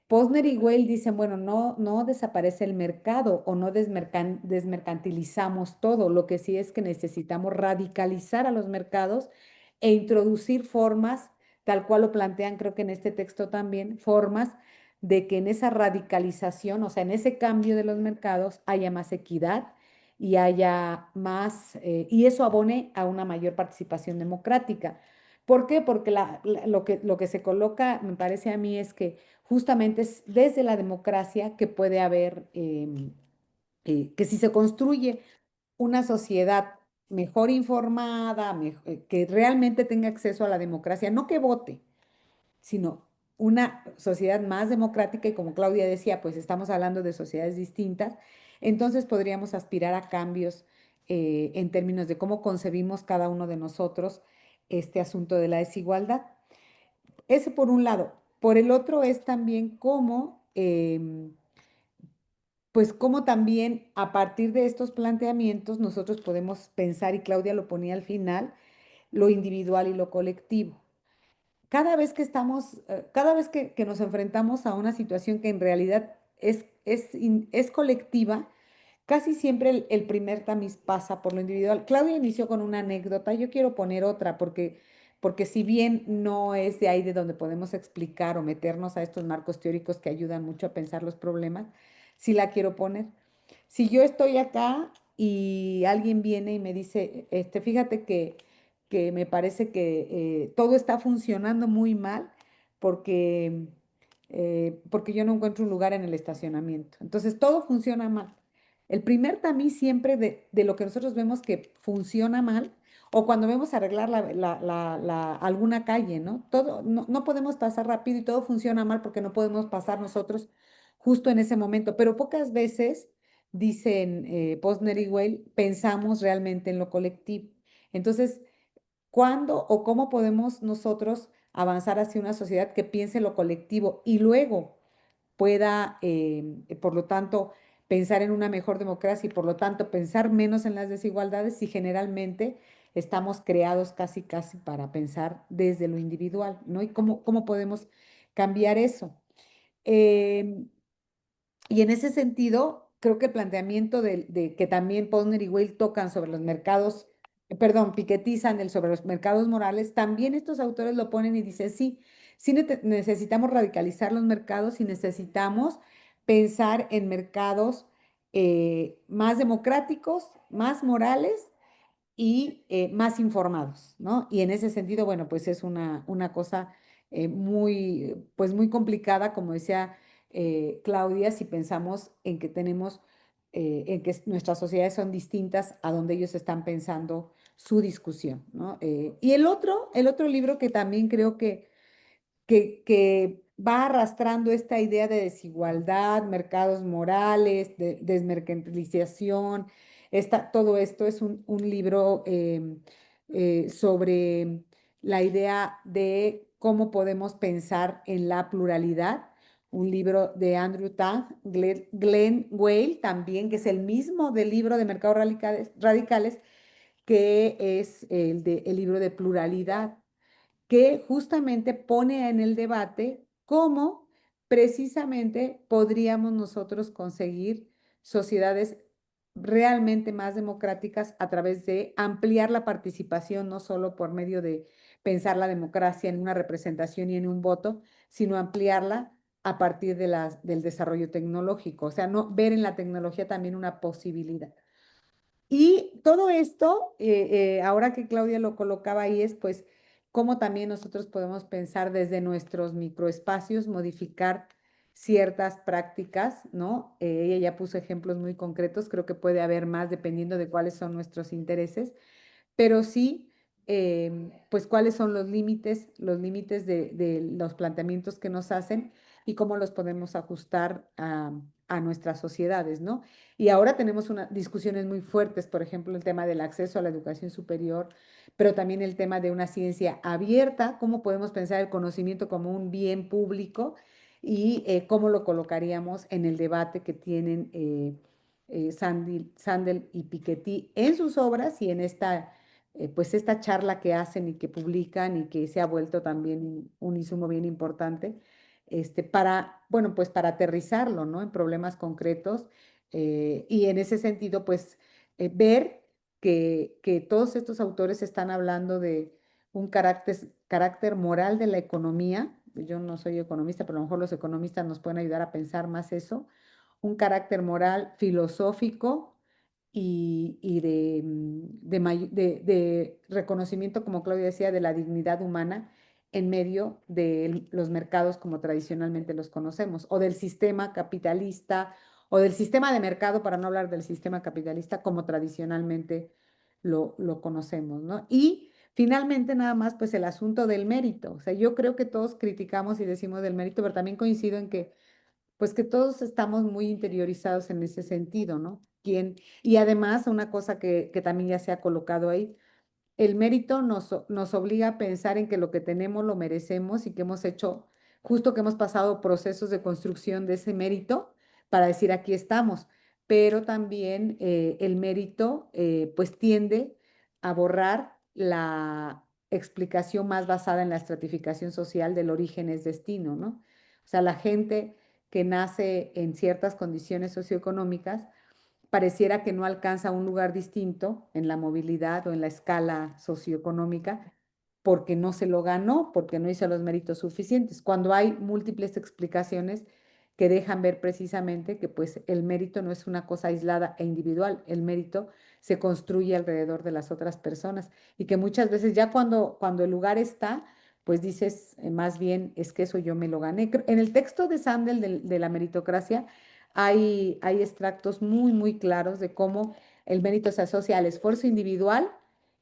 Posner y Weil dicen, bueno, no desaparece el mercado o no desmercantilizamos todo, lo que sí es que necesitamos radicalizar a los mercados e introducir formas, tal cual lo plantean, creo que en este texto también, formas de que en esa radicalización, o sea, en ese cambio de los mercados, haya más equidad y haya más, y eso abone a una mayor participación democrática. ¿Por qué? Porque lo que se coloca, me parece a mí, es que justamente es desde la democracia que puede haber, que si se construye una sociedad mejor informada, que realmente tenga acceso a la democracia, no que vote, sino una sociedad más democrática, y como Claudia decía, pues estamos hablando de sociedades distintas, entonces podríamos aspirar a cambios en términos de cómo concebimos cada uno de nosotros este asunto de la desigualdad. Ese por un lado. Por el otro es también cómo, pues cómo también a partir de estos planteamientos nosotros podemos pensar, y Claudia lo ponía al final, lo individual y lo colectivo. Cada vez que nos enfrentamos a una situación que en realidad es colectiva, casi siempre el primer tamiz pasa por lo individual. Claudia inició con una anécdota, yo quiero poner otra porque si bien no es de ahí de donde podemos explicar o meternos a estos marcos teóricos que ayudan mucho a pensar los problemas, sí la quiero poner. Si yo estoy acá y alguien viene y me dice, fíjate que me parece que todo está funcionando muy mal porque, porque yo no encuentro un lugar en el estacionamiento. Entonces, todo funciona mal. El primer tamiz siempre de lo que nosotros vemos que funciona mal, o cuando vemos arreglar alguna calle, ¿no? Todo, no podemos pasar rápido y todo funciona mal porque no podemos pasar nosotros justo en ese momento, pero pocas veces dicen Posner y Weil, pensamos realmente en lo colectivo. Entonces, ¿cuándo o cómo podemos nosotros avanzar hacia una sociedad que piense lo colectivo y luego pueda, por lo tanto, pensar en una mejor democracia y por lo tanto pensar menos en las desigualdades si generalmente estamos creados casi, casi para pensar desde lo individual, ¿no? ¿Y cómo podemos cambiar eso? Em, y en ese sentido, creo que el planteamiento de que también Posner y Weil tocan sobre los mercados, perdón, Piketty sobre los mercados morales, también estos autores lo ponen y dicen, sí, sí necesitamos radicalizar los mercados y necesitamos pensar en mercados más democráticos, más morales y más informados, ¿no? Y en ese sentido, bueno, pues es una cosa pues muy complicada, como decía Claudia, si pensamos en que tenemos, en que nuestras sociedades son distintas a donde ellos están pensando su discusión, ¿no? Y el otro libro que también creo que va arrastrando esta idea de desigualdad, mercados morales, de desmercantilización. Todo esto es un libro sobre la idea de cómo podemos pensar en la pluralidad. Un libro de Andrew Tang, Glenn Weil también, que es el mismo del libro de Mercados Radicales, que es el libro de pluralidad que justamente pone en el debate cómo precisamente podríamos nosotros conseguir sociedades realmente más democráticas a través de ampliar la participación, no solo por medio de pensar la democracia en una representación y en un voto, sino ampliarla a partir del desarrollo tecnológico, o sea, no ver en la tecnología también una posibilidad. Y todo esto, ahora que Claudia lo colocaba ahí, es pues cómo también nosotros podemos pensar desde nuestros microespacios, modificar ciertas prácticas, ¿no? Ella ya puso ejemplos muy concretos, creo que puede haber más dependiendo de cuáles son nuestros intereses, pero sí, pues cuáles son los límites de los planteamientos que nos hacen y cómo los podemos ajustar a nuestras sociedades, ¿no? Y ahora tenemos discusiones muy fuertes, por ejemplo, el tema del acceso a la educación superior, pero también el tema de una ciencia abierta, cómo podemos pensar el conocimiento como un bien público y cómo lo colocaríamos en el debate que tienen Sandel y Piketty en sus obras y en pues esta charla que hacen y que publican y que se ha vuelto también un insumo bien importante, bueno, pues para aterrizarlo, ¿no? En problemas concretos y en ese sentido, pues ver que todos estos autores están hablando de un carácter moral de la economía. Yo no soy economista, pero a lo mejor los economistas nos pueden ayudar a pensar más eso. Un carácter moral filosófico y de reconocimiento, como Claudia decía, de la dignidad humana en medio de los mercados como tradicionalmente los conocemos, o del sistema capitalista, o del sistema de mercado, para no hablar del sistema capitalista como tradicionalmente lo conocemos, ¿no? Y finalmente nada más, pues el asunto del mérito. O sea, yo creo que todos criticamos y decimos del mérito, pero también coincido en que pues que todos estamos muy interiorizados en ese sentido, ¿no? Y además, una cosa que también ya se ha colocado ahí, el mérito nos obliga a pensar en que lo que tenemos lo merecemos y que hemos hecho, justo que hemos pasado procesos de construcción de ese mérito para decir aquí estamos, pero también el mérito pues tiende a borrar la explicación más basada en la estratificación social del origen es destino, ¿no? O sea, la gente que nace en ciertas condiciones socioeconómicas, pareciera que no alcanza un lugar distinto en la movilidad o en la escala socioeconómica porque no se lo ganó, porque no hizo los méritos suficientes, cuando hay múltiples explicaciones que dejan ver precisamente que pues el mérito no es una cosa aislada e individual, el mérito se construye alrededor de las otras personas y que muchas veces ya cuando el lugar está, pues dices más bien es que eso yo me lo gané. En el texto de Sandel de la meritocracia hay extractos muy claros de cómo el mérito se asocia al esfuerzo individual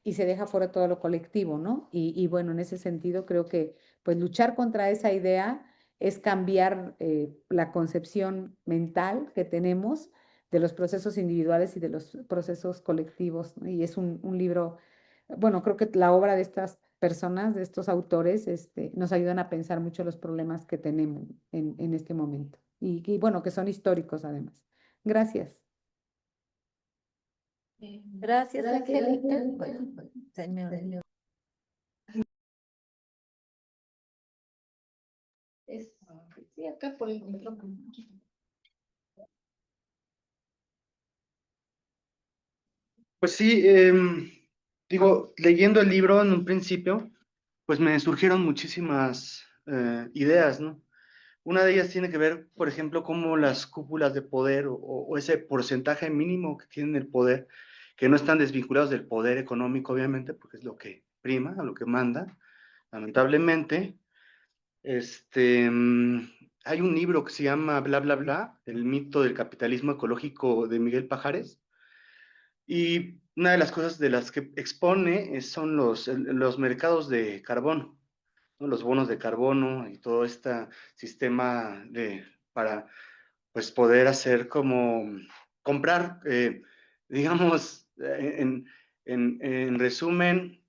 y se deja fuera todo lo colectivo, ¿no? Y bueno, en ese sentido creo que pues luchar contra esa idea es cambiar la concepción mental que tenemos de los procesos individuales y de los procesos colectivos, ¿no? Y es un libro, bueno, creo que la obra de estas personas, de estos autores, nos ayudan a pensar mucho los problemas que tenemos en este momento. Y bueno, que son históricos además. Gracias. Gracias, Angélica. Bueno, se me olvidó. Sí, acá por el micrófono. Pues sí, digo, leyendo el libro en un principio, pues me surgieron muchísimas ideas, ¿no? Una de ellas tiene que ver, por ejemplo, cómo las cúpulas de poder o ese porcentaje mínimo que tienen el poder, que no están desvinculados del poder económico, obviamente, porque es lo que prima, a lo que manda, lamentablemente. Hay un libro que se llama Bla, bla, bla, el mito del capitalismo ecológico de Miguel Pajares, y una de las cosas de las que expone son los mercados de carbono, ¿no? Los bonos de carbono y todo este sistema para pues poder hacer como comprar, digamos, en resumen,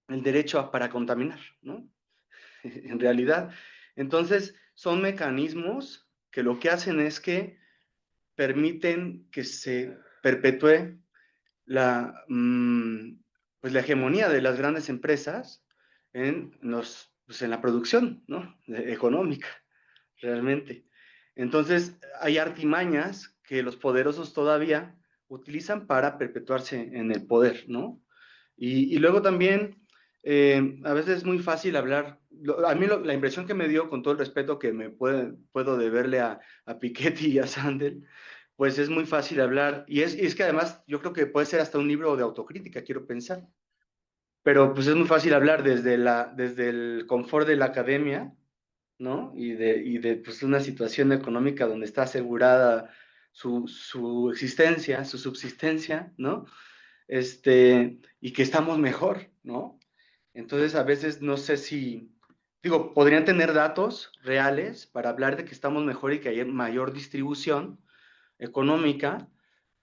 el derecho para contaminar, ¿no? En realidad. Entonces, son mecanismos que lo que hacen es que permiten que se perpetúe pues la hegemonía de las grandes empresas pues en la producción, ¿no? Económica, realmente. Entonces, hay artimañas que los poderosos todavía utilizan para perpetuarse en el poder, ¿no? Y luego también, a veces es muy fácil hablar, a mí la impresión que me dio, con todo el respeto que puedo deberle a Piketty y a Sandel, pues es muy fácil hablar, y es que además yo creo que puede ser hasta un libro de autocrítica, quiero pensar, pero pues es muy fácil hablar desde el confort de la academia, ¿no? Y de pues una situación económica donde está asegurada su existencia, su subsistencia, ¿no? Y que estamos mejor, ¿no? Entonces, a veces no sé si, digo, podrían tener datos reales para hablar de que estamos mejor y que hay mayor distribución económica,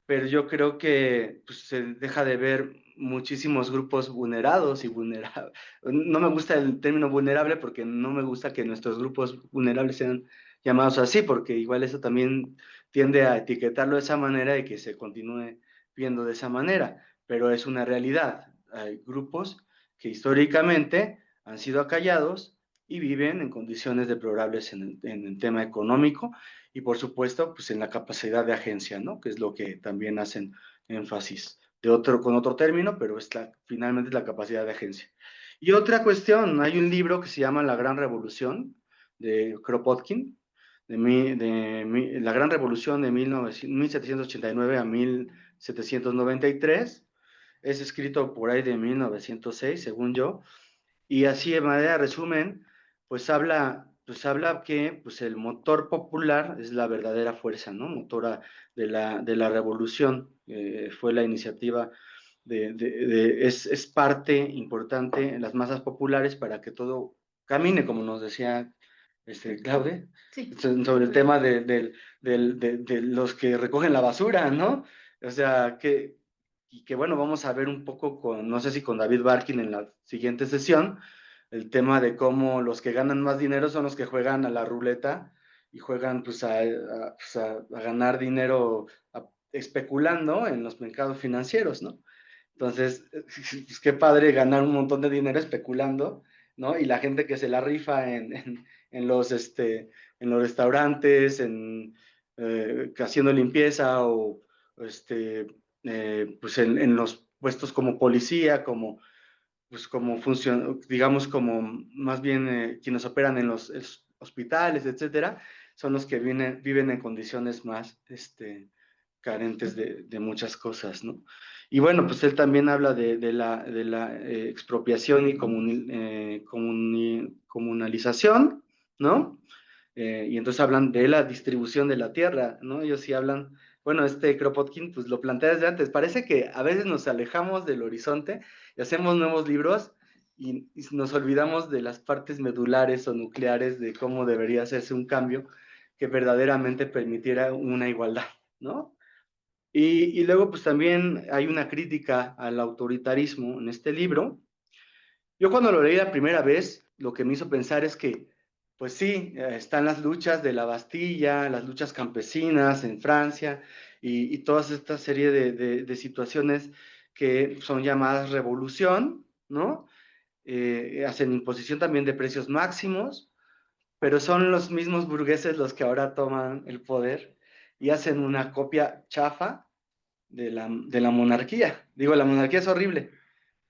pero yo creo que pues, se deja de ver muchísimos grupos vulnerados y vulnerables. No me gusta el término vulnerable porque no me gusta que nuestros grupos vulnerables sean llamados así, porque igual eso también tiende a etiquetarlo de esa manera y que se continúe viendo de esa manera, pero es una realidad. Hay grupos que históricamente han sido acallados y viven en condiciones deplorables en el tema económico, y por supuesto, pues en la capacidad de agencia, ¿no? Que es lo que también hacen énfasis con otro término, pero finalmente es la capacidad de agencia. Y otra cuestión, hay un libro que se llama La Gran Revolución, de Kropotkin, La Gran Revolución de 1789 a 1793, es escrito por ahí de 1906, según yo, y así de manera de resumen, pues habla que pues el motor popular es la verdadera fuerza, ¿no? Motora de la revolución, fue la iniciativa es parte importante en las masas populares para que todo camine, como nos decía Claudia, Sí. sobre el tema de los que recogen la basura, ¿no? O sea, que bueno, vamos a ver un poco no sé si con David Barkin en la siguiente sesión, el tema de cómo los que ganan más dinero son los que juegan a la ruleta y juegan pues a ganar dinero especulando en los mercados financieros, ¿no? Entonces, pues qué padre ganar un montón de dinero especulando, ¿no? Y la gente que se la rifa en los restaurantes, haciendo limpieza o pues en los puestos como policía, pues como digamos, como más bien quienes operan en los hospitales, etcétera, son los que viven en condiciones más carentes de muchas cosas, ¿no? Y bueno, pues él también habla de la expropiación y comunalización, ¿no? Y entonces hablan de la distribución de la tierra, ¿no? Ellos sí hablan, bueno, Kropotkin pues lo plantea desde antes, parece que a veces nos alejamos del horizonte y hacemos nuevos libros y nos olvidamos de las partes medulares o nucleares de cómo debería hacerse un cambio que verdaderamente permitiera una igualdad, ¿no? Y luego pues también hay una crítica al autoritarismo en este libro. Yo cuando lo leí la primera vez, lo que me hizo pensar es que, pues sí, están las luchas de la Bastilla, las luchas campesinas en Francia y toda esta serie de situaciones que son llamadas revolución, ¿no? Hacen imposición también de precios máximos, pero son los mismos burgueses los que ahora toman el poder y hacen una copia chafa de la monarquía. Digo, la monarquía es horrible,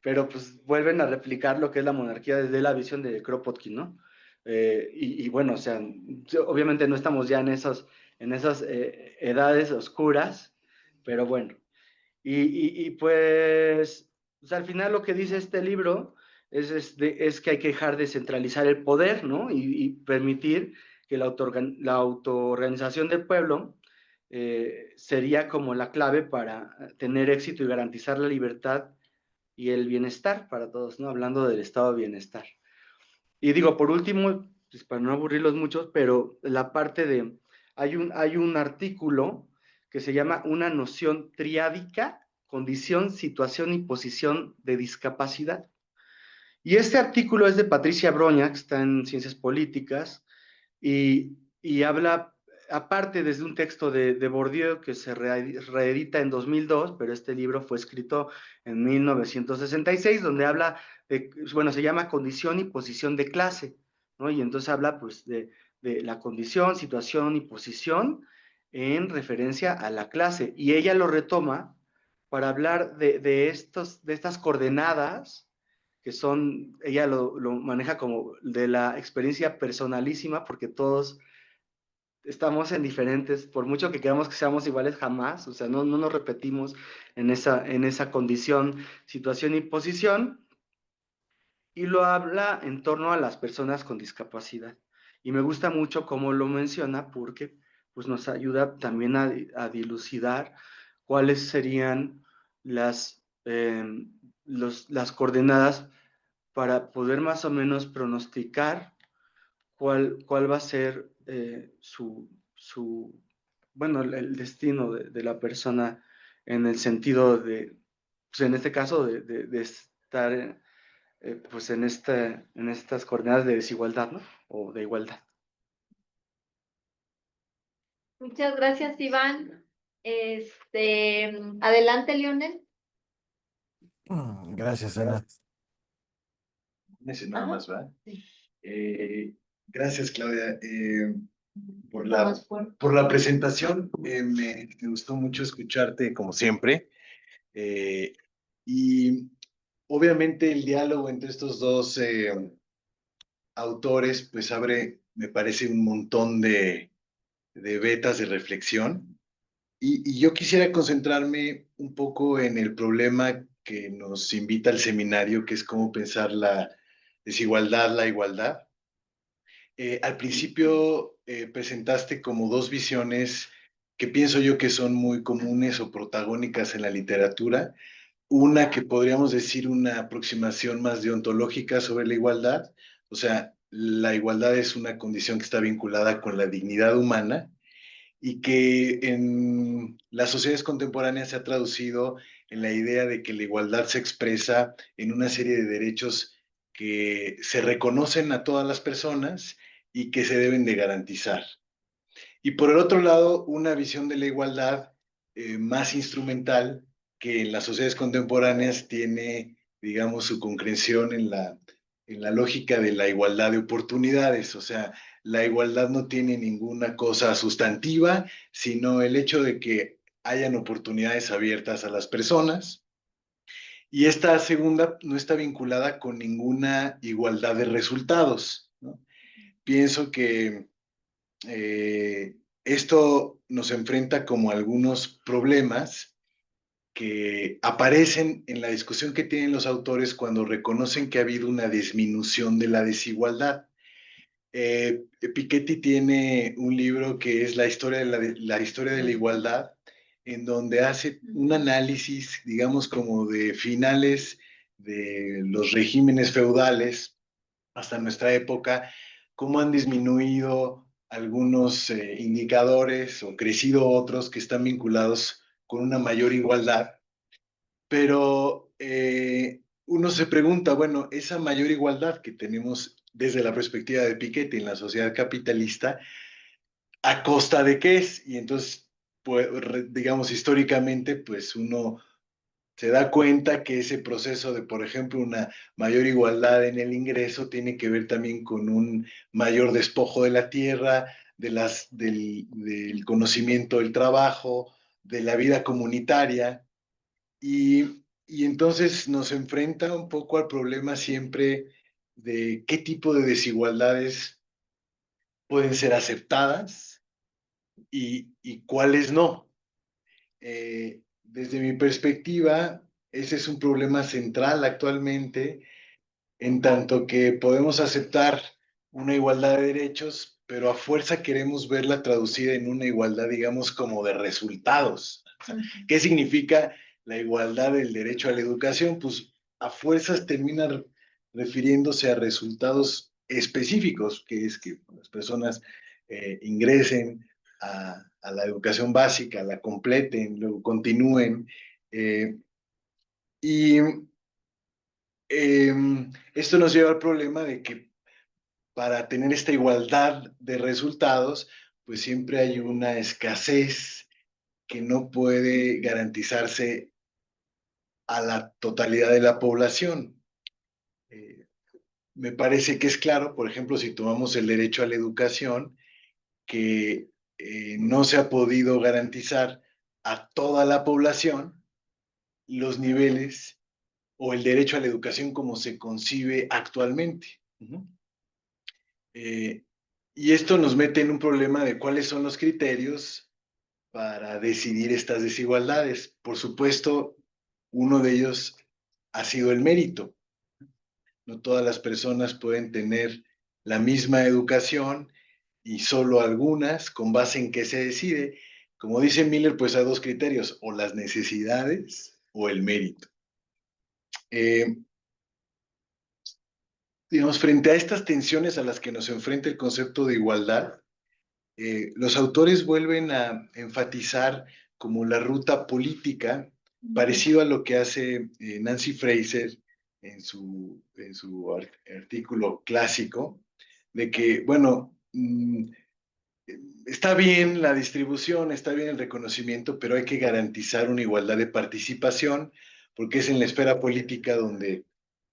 pero pues vuelven a replicar lo que es la monarquía desde la visión de Kropotkin, ¿no? Y bueno, o sea, obviamente no estamos ya en esas edades oscuras, pero bueno. Pues al final lo que dice este libro es que hay que dejar de centralizar el poder, ¿no? Y permitir que la autoorganización del pueblo sería como la clave para tener éxito y garantizar la libertad y el bienestar para todos, ¿no? Hablando del estado de bienestar. Y digo, por último, pues para no aburrirlos mucho, pero la parte hay un artículo que se llama una noción triádica, condición, situación y posición de discapacidad. Y este artículo es de Patricia Broña, que está en Ciencias Políticas, y habla, aparte desde un texto de Bourdieu que se reedita en 2002, pero este libro fue escrito en 1966, donde habla bueno, se llama condición y posición de clase, ¿no? Y entonces habla pues de la condición, situación y posición en referencia a la clase, y ella lo retoma para hablar de estas coordenadas que son, ella lo maneja como de la experiencia personalísima, porque todos estamos en diferentes, por mucho que queramos que seamos iguales, jamás, o sea, no nos repetimos en esa condición, situación y posición, y lo habla en torno a las personas con discapacidad. Y me gusta mucho cómo lo menciona, porque pues, nos ayuda también a dilucidar cuáles serían las coordenadas para poder más o menos pronosticar cuál va a ser bueno, el destino de la persona en el sentido pues en este caso, de estar pues en estas coordenadas de desigualdad, ¿no? O de igualdad. Muchas gracias, Iván. Adelante, Lionel. Gracias, Ana. Nada Ajá. más, ¿verdad? Sí. Gracias, Claudia, por Vamos por- por la presentación. Me gustó mucho escucharte, como siempre. Y obviamente el diálogo entre estos dos autores, pues abre, me parece, un montón de vetas de reflexión. Y yo quisiera concentrarme un poco en el problema que nos invita al seminario, que es cómo pensar la desigualdad, la igualdad. Al principio presentaste como dos visiones que pienso yo que son muy comunes o protagónicas en la literatura. Una que podríamos decir una aproximación más deontológica sobre la igualdad, o sea, la igualdad es una condición que está vinculada con la dignidad humana y que en las sociedades contemporáneas se ha traducido en la idea de que la igualdad se expresa en una serie de derechos que se reconocen a todas las personas y que se deben de garantizar. Y por el otro lado, una visión de la igualdad más instrumental que en las sociedades contemporáneas tiene, digamos, su concreción en la lógica de la igualdad de oportunidades. O sea, la igualdad no tiene ninguna cosa sustantiva, sino el hecho de que hayan oportunidades abiertas a las personas. Y esta segunda no está vinculada con ninguna igualdad de resultados, ¿no? Pienso que esto nos enfrenta como algunos problemas que aparecen en la discusión que tienen los autores cuando reconocen que ha habido una disminución de la desigualdad. Piketty tiene un libro que es la historia de la igualdad, en donde hace un análisis, digamos, como de finales de los regímenes feudales hasta nuestra época, cómo han disminuido algunos indicadores o crecido otros que están vinculados con una mayor igualdad. Pero uno se pregunta, bueno, esa mayor igualdad que tenemos desde la perspectiva de Piketty en la sociedad capitalista, ¿a costa de qué es? Y entonces, pues, digamos, históricamente, pues uno se da cuenta que ese proceso de, por ejemplo, una mayor igualdad en el ingreso tiene que ver también con un mayor despojo de la tierra, del conocimiento del trabajo, de la vida comunitaria. Y entonces nos enfrenta un poco al problema siempre de qué tipo de desigualdades pueden ser aceptadas y cuáles no. Desde mi perspectiva, ese es un problema central actualmente, en tanto que podemos aceptar una igualdad de derechos, pero a fuerza queremos verla traducida en una igualdad, digamos, como de resultados. O sea, ¿qué significa la igualdad del derecho a la educación? Pues a fuerzas termina refiriéndose a resultados específicos, que es que las personas ingresen a la educación básica, la completen, luego continúen. Y esto nos lleva al problema de que para tener esta igualdad de resultados, pues siempre hay una escasez que no puede garantizarse a la totalidad de la población. Me parece que es claro, por ejemplo, si tomamos el derecho a la educación, que no se ha podido garantizar a toda la población los niveles o el derecho a la educación como se concibe actualmente. Y esto nos mete en un problema de cuáles son los criterios para decidir estas desigualdades. Por supuesto, uno de ellos ha sido el mérito. No todas las personas pueden tener la misma educación y solo algunas, con base en qué se decide. Como dice Miller, pues hay dos criterios, o las necesidades o el mérito. Digamos, frente a estas tensiones a las que nos enfrenta el concepto de igualdad, los autores vuelven a enfatizar como la ruta política, parecido a lo que hace Nancy Fraser en su artículo clásico, de que, bueno, está bien la distribución, está bien el reconocimiento, pero hay que garantizar una igualdad de participación, porque es en la esfera política donde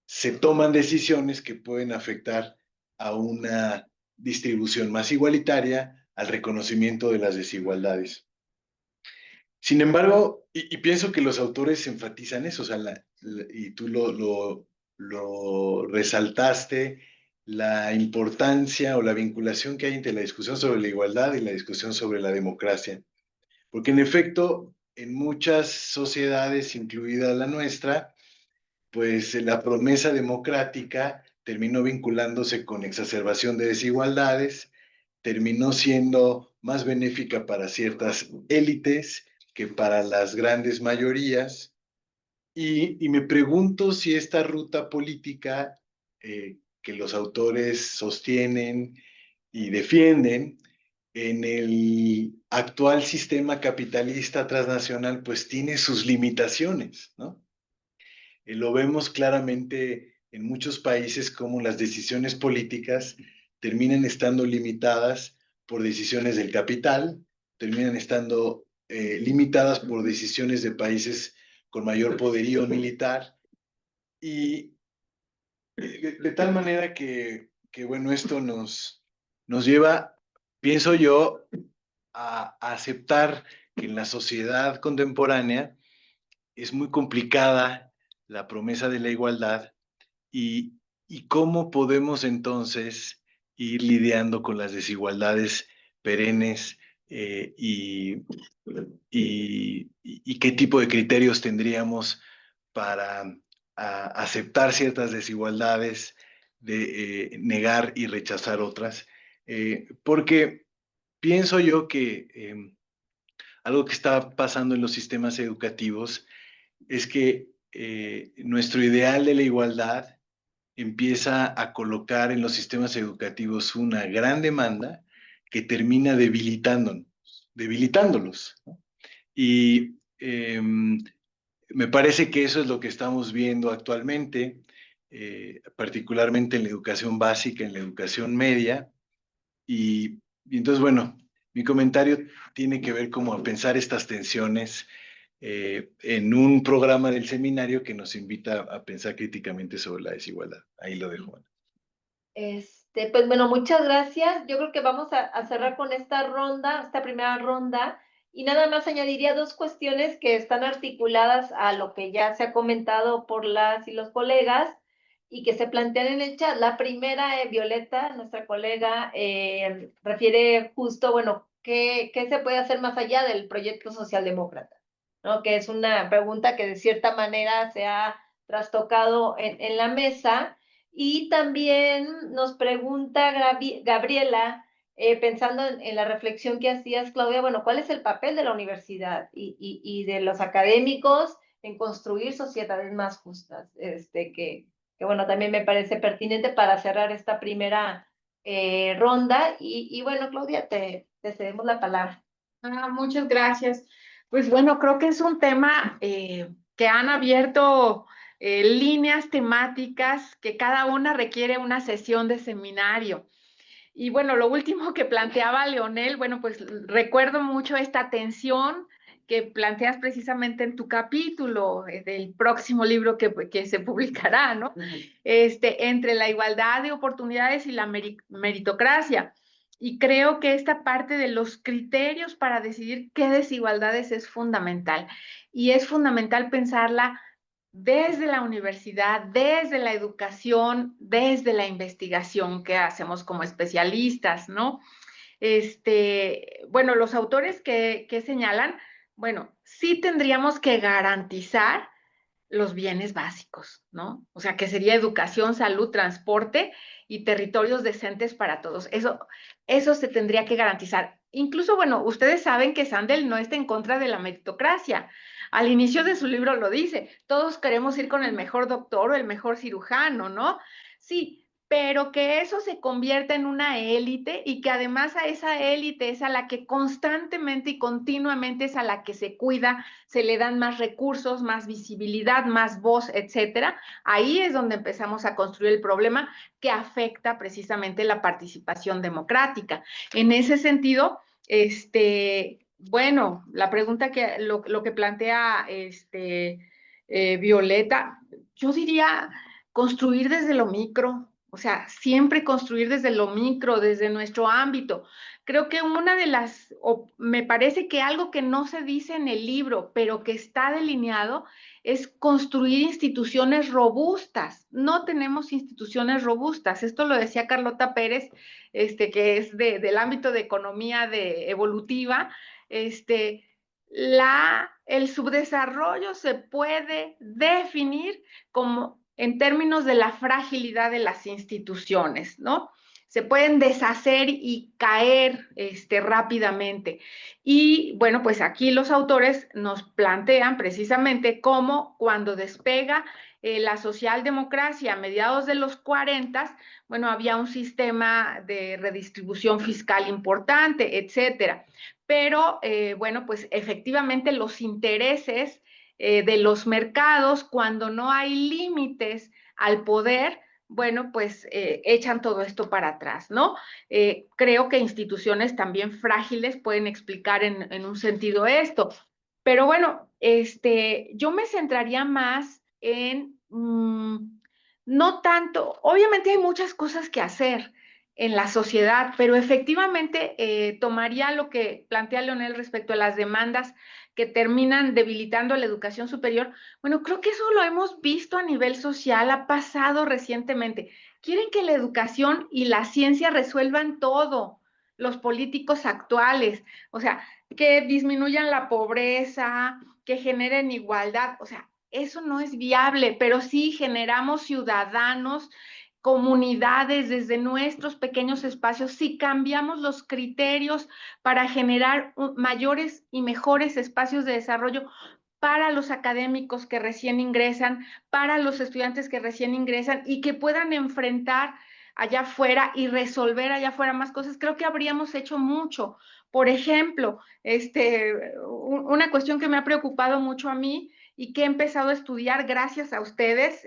se toman decisiones que pueden afectar a una distribución más igualitaria, al reconocimiento de las desigualdades. Sin embargo, y pienso que los autores enfatizan eso, o sea, y tú lo resaltaste, la importancia o la vinculación que hay entre la discusión sobre la igualdad y la discusión sobre la democracia. Porque en efecto, en muchas sociedades, incluida la nuestra, pues la promesa democrática terminó vinculándose con exacerbación de desigualdades, terminó siendo más benéfica para ciertas élites que para las grandes mayorías. Y me pregunto si esta ruta política que los autores sostienen y defienden en el actual sistema capitalista transnacional, pues tiene sus limitaciones, ¿no? Lo vemos claramente en muchos países como las decisiones políticas terminan estando limitadas por decisiones del capital, terminan estando limitadas por decisiones de países con mayor poderío militar y de tal manera que, bueno, esto nos lleva, pienso yo, a aceptar que en la sociedad contemporánea es muy complicada la promesa de la igualdad y cómo podemos entonces ir lidiando con las desigualdades perennes y qué tipo de criterios tendríamos para aceptar ciertas desigualdades, de negar y rechazar otras. Porque pienso yo que algo que está pasando en los sistemas educativos es que nuestro ideal de la igualdad empieza a colocar en los sistemas educativos una gran demanda que termina debilitándolos, ¿no? Y me parece que eso es lo que estamos viendo actualmente, particularmente en la educación básica, en la educación media. Y entonces, bueno, mi comentario tiene que ver como a pensar estas tensiones en un programa del seminario que nos invita a pensar críticamente sobre la desigualdad. Ahí lo dejo. Pues bueno, muchas gracias. Yo creo que vamos a cerrar con esta ronda, esta primera ronda, y nada más añadiría dos cuestiones que están articuladas a lo que ya se ha comentado por las y los colegas y que se plantean en el chat. La primera, Violeta, nuestra colega, refiere justo, bueno, ¿qué se puede hacer más allá del proyecto socialdemócrata? ¿No? Que es una pregunta que de cierta manera se ha trastocado en la mesa. Y también nos pregunta Gabriela, pensando en la reflexión que hacías, Claudia, bueno, ¿cuál es el papel de la universidad y de los académicos en construir sociedades más justas? Que bueno, también me parece pertinente para cerrar esta primera ronda. Y bueno, Claudia, te cedemos la palabra. Muchas gracias. Pues bueno, creo que es un tema que han abierto líneas temáticas que cada una requiere una sesión de seminario. Y bueno, lo último que planteaba Leonel, bueno, pues recuerdo mucho esta tensión que planteas precisamente en tu capítulo del próximo libro que se publicará, ¿no? Entre la igualdad de oportunidades y la meritocracia. Y creo que esta parte de los criterios para decidir qué desigualdades es fundamental. Y es fundamental pensarla desde la universidad, desde la educación, desde la investigación que hacemos como especialistas, ¿no? Bueno, los autores que señalan, bueno, sí tendríamos que garantizar los bienes básicos, ¿no? O sea, que sería educación, salud, transporte y territorios decentes para todos. Eso se tendría que garantizar. Incluso, bueno, ustedes saben que Sandel no está en contra de la meritocracia. Al inicio de su libro lo dice, todos queremos ir con el mejor doctor o el mejor cirujano, ¿no? Sí, pero que eso se convierta en una élite y que además a esa élite es a la que constantemente y continuamente es a la que se cuida, se le dan más recursos, más visibilidad, más voz, etcétera. Ahí es donde empezamos a construir el problema que afecta precisamente la participación democrática. En ese sentido, bueno, la pregunta que lo que plantea Violeta, yo diría construir desde lo micro, o sea, siempre construir desde lo micro, desde nuestro ámbito. Creo que una de las, o me parece que algo que no se dice en el libro, pero que está delineado, es construir instituciones robustas. No tenemos instituciones robustas. Esto lo decía Carlota Pérez, que es del ámbito de economía evolutiva. El subdesarrollo se puede definir como en términos de la fragilidad de las instituciones, ¿no? Se pueden deshacer y caer rápidamente. Y bueno, pues aquí los autores nos plantean precisamente cómo cuando despega la socialdemocracia a mediados de los 40, bueno, había un sistema de redistribución fiscal importante, etcétera. Pero, bueno, pues efectivamente los intereses de los mercados, cuando no hay límites al poder, bueno, pues echan todo esto para atrás, ¿no? Creo que instituciones también frágiles pueden explicar en un sentido esto. Pero bueno, yo me centraría más en, no tanto, obviamente hay muchas cosas que hacer, en la sociedad, pero efectivamente tomaría lo que plantea Leonel respecto a las demandas que terminan debilitando la educación superior. Bueno, creo que eso lo hemos visto a nivel social, ha pasado recientemente. Quieren que la educación y la ciencia resuelvan todo, los políticos actuales, o sea, que disminuyan la pobreza, que generen igualdad, o sea, eso no es viable, pero sí generamos ciudadanos, comunidades desde nuestros pequeños espacios, si cambiamos los criterios para generar mayores y mejores espacios de desarrollo para los académicos que recién ingresan, para los estudiantes que recién ingresan y que puedan enfrentar allá afuera y resolver allá afuera más cosas, creo que habríamos hecho mucho. Por ejemplo, una cuestión que me ha preocupado mucho a mí y que he empezado a estudiar gracias a ustedes,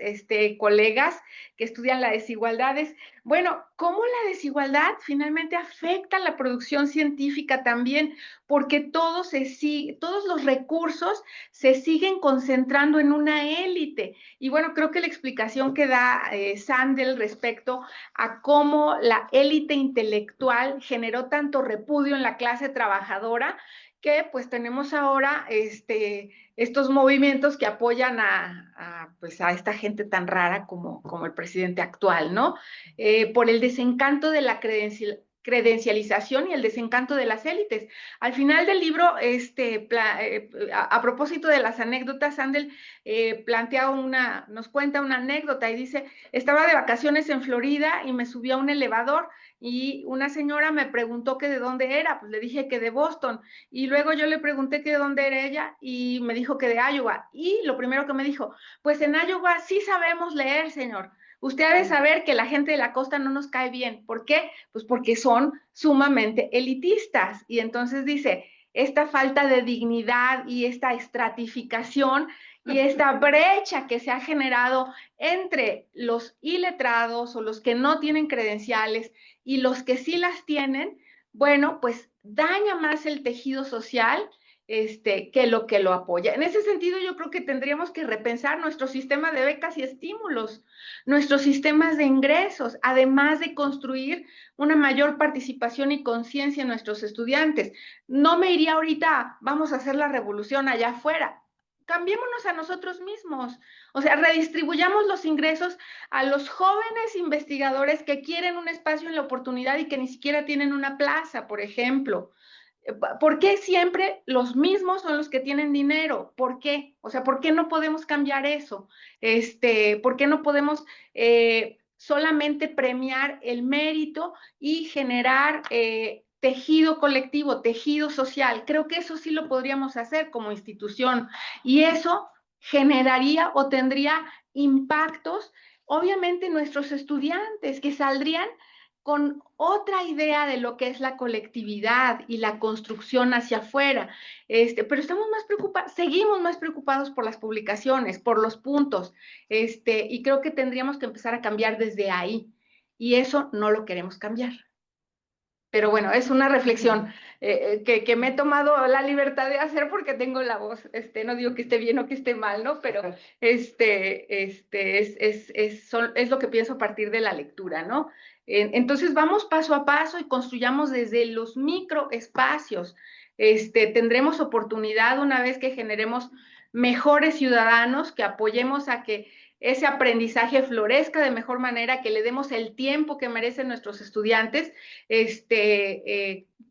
colegas que estudian las desigualdades. Bueno, cómo la desigualdad finalmente afecta la producción científica también, porque todos los recursos se siguen concentrando en una élite. Y bueno, creo que la explicación que da Sandel respecto a cómo la élite intelectual generó tanto repudio en la clase trabajadora, que pues tenemos ahora estos movimientos que apoyan pues a esta gente tan rara como el presidente actual, ¿no? Por el desencanto de la credencialización y el desencanto de las élites. Al final del libro, a propósito de las anécdotas, Sandel nos cuenta una anécdota y dice, estaba de vacaciones en Florida y me subí a un elevador y una señora me preguntó que de dónde era, pues le dije que de Boston, y luego yo le pregunté que de dónde era ella y me dijo que de Iowa, y lo primero que me dijo, pues en Iowa sí sabemos leer, señor. Usted ha de saber que la gente de la costa no nos cae bien. ¿Por qué? Pues porque son sumamente elitistas. Y entonces dice, esta falta de dignidad y esta estratificación y esta brecha que se ha generado entre los iletrados o los que no tienen credenciales y los que sí las tienen, bueno, pues daña más el tejido social que lo apoya. En ese sentido, yo creo que tendríamos que repensar nuestro sistema de becas y estímulos, nuestros sistemas de ingresos, además de construir una mayor participación y conciencia en nuestros estudiantes. No me iría ahorita, vamos a hacer la revolución allá afuera. Cambiémonos a nosotros mismos, o sea, redistribuyamos los ingresos a los jóvenes investigadores que quieren un espacio en la oportunidad y que ni siquiera tienen una plaza, por ejemplo. ¿Por qué siempre los mismos son los que tienen dinero? ¿Por qué? O sea, ¿por qué no podemos cambiar eso? ¿Por qué no podemos solamente premiar el mérito y generar tejido colectivo, tejido social? Creo que eso sí lo podríamos hacer como institución y eso generaría o tendría impactos, obviamente, en nuestros estudiantes que saldrían con otra idea de lo que es la colectividad y la construcción hacia afuera. Pero seguimos más preocupados por las publicaciones, por los puntos, y creo que tendríamos que empezar a cambiar desde ahí, y eso no lo queremos cambiar. Pero bueno, es una reflexión que me he tomado la libertad de hacer porque tengo la voz, no digo que esté bien o que esté mal, ¿no? Pero es lo que pienso a partir de la lectura, ¿no? Entonces vamos paso a paso y construyamos desde los microespacios. Tendremos oportunidad una vez que generemos mejores ciudadanos, que apoyemos a que ese aprendizaje florezca de mejor manera, que le demos el tiempo que merecen nuestros estudiantes.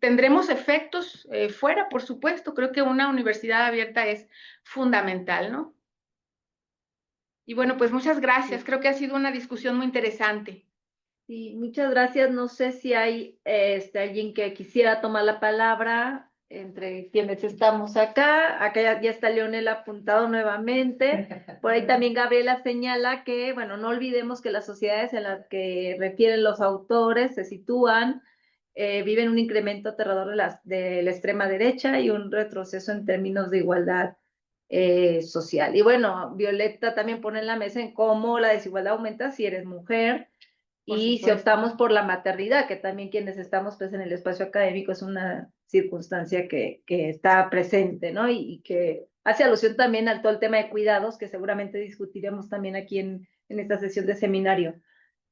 Tendremos efectos fuera, por supuesto. Creo que una universidad abierta es fundamental, ¿no? Y bueno, pues muchas gracias. Creo que ha sido una discusión muy interesante. Sí, muchas gracias. No sé si hay alguien que quisiera tomar la palabra entre quienes estamos acá. Acá ya está Leonel apuntado nuevamente. Por ahí también Gabriela señala que, bueno, no olvidemos que las sociedades en las que refieren los autores se sitúan, viven un incremento aterrador de la extrema derecha y un retroceso en términos de igualdad social. Y bueno, Violeta también pone en la mesa en cómo la desigualdad aumenta si eres mujer. Y si optamos por la maternidad, que también quienes estamos pues, en el espacio académico es una circunstancia que está presente, ¿no? Y que hace alusión también al todo el tema de cuidados, que seguramente discutiremos también aquí en esta sesión de seminario.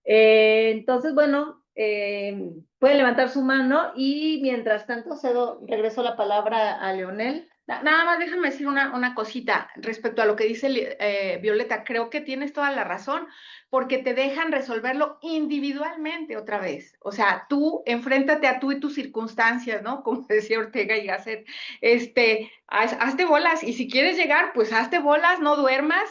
Entonces, bueno, pueden levantar su mano y mientras tanto regreso la palabra a Leonel. Nada más déjame decir una cosita respecto a lo que dice Violeta. Creo que tienes toda la razón, porque te dejan resolverlo individualmente otra vez. O sea, tú enfréntate a tú y tus circunstancias, ¿no? Como decía Ortega y Gasset, hazte bolas, y si quieres llegar, pues hazte bolas, no duermas,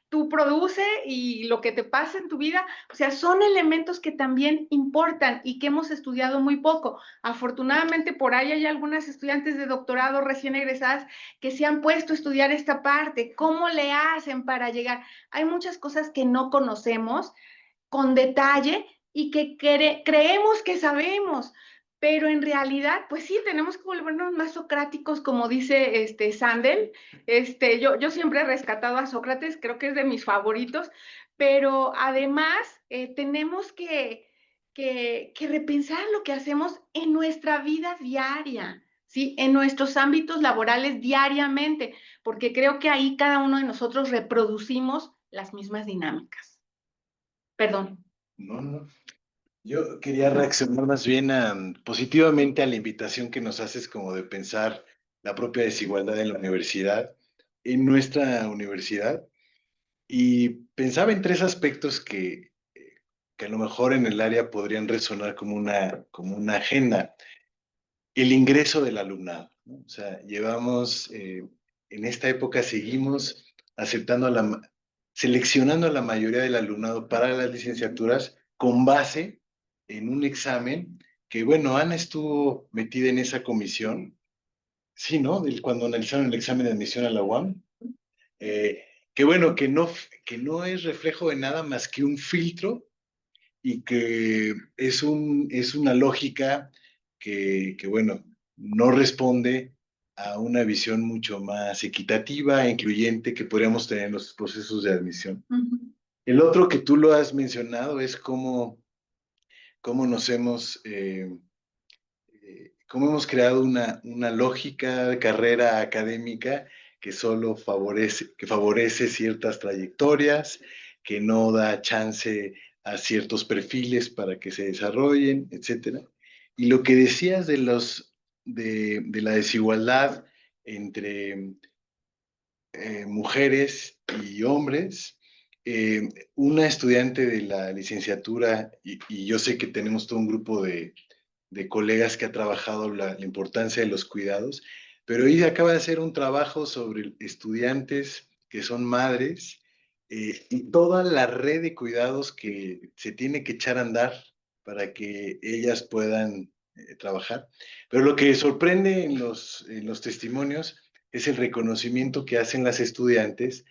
tú produce y lo que te pasa en tu vida, o sea, son elementos que también importan y que hemos estudiado muy poco. Afortunadamente por ahí hay algunas estudiantes de doctorado recién egresadas que se han puesto a estudiar esta parte. ¿Cómo le hacen para llegar? Hay muchas cosas que no conocemos con detalle y que creemos que sabemos, pero en realidad, pues sí, tenemos que volvernos más socráticos, como dice Sandel. Yo siempre he rescatado a Sócrates, creo que es de mis favoritos, pero además tenemos que repensar lo que hacemos en nuestra vida diaria, ¿sí? En nuestros ámbitos laborales diariamente, porque creo que ahí cada uno de nosotros reproducimos las mismas dinámicas. Perdón. No, no. Yo quería reaccionar más bien positivamente a la invitación que nos haces como de pensar la propia desigualdad en la universidad, en nuestra universidad, y pensaba en tres aspectos que a lo mejor en el área podrían resonar como una agenda. El ingreso del alumnado, ¿no? O sea, en esta época seguimos aceptando seleccionando a la mayoría del alumnado para las licenciaturas con base en un examen que, bueno, Ana estuvo metida en esa comisión, sí, ¿no? Cuando analizaron el examen de admisión a la UAM, eh, que bueno, que no es reflejo de nada más que un filtro y que es una lógica bueno, no responde a una visión mucho más equitativa e incluyente que podríamos tener en los procesos de admisión. Uh-huh. El otro que tú lo has mencionado es cómo hemos creado una lógica de carrera académica que solo favorece ciertas trayectorias, que no da chance a ciertos perfiles para que se desarrollen, etcétera. Y lo que decías de la desigualdad entre mujeres y hombres, una estudiante de la licenciatura, y yo sé que tenemos todo un grupo de colegas que ha trabajado la importancia de los cuidados, pero ella acaba de hacer un trabajo sobre estudiantes que son madres y toda la red de cuidados que se tiene que echar a andar para que ellas puedan trabajar. Pero lo que sorprende en los testimonios es el reconocimiento que hacen las estudiantes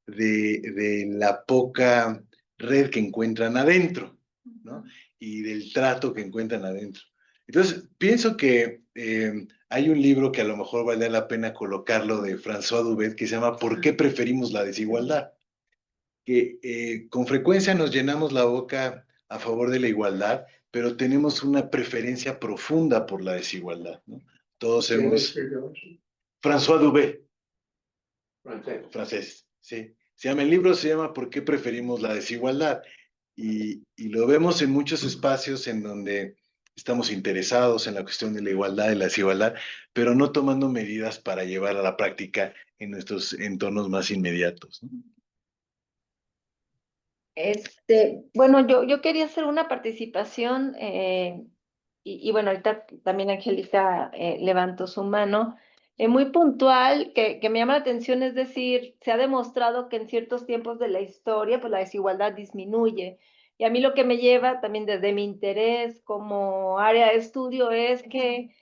de la poca red que encuentran adentro, ¿no? Y del trato que encuentran adentro. Entonces, pienso que hay un libro que a lo mejor vale la pena colocarlo de François Dubet que se llama ¿Por qué preferimos la desigualdad? Que con frecuencia nos llenamos la boca a favor de la igualdad, pero tenemos una preferencia profunda por la desigualdad, ¿no? Todos hemos... François Dubet. Francés, sí. El libro se llama ¿Por qué preferimos la desigualdad? Y lo vemos en muchos espacios en donde estamos interesados en la cuestión de la igualdad y la desigualdad, pero no tomando medidas para llevar a la práctica en nuestros entornos más inmediatos, ¿no? Bueno, yo quería hacer una participación, y bueno, ahorita también Angélica levantó su mano, muy puntual, que me llama la atención, es decir, se ha demostrado que en ciertos tiempos de la historia, pues la desigualdad disminuye. Y a mí lo que me lleva también desde mi interés como área de estudio es que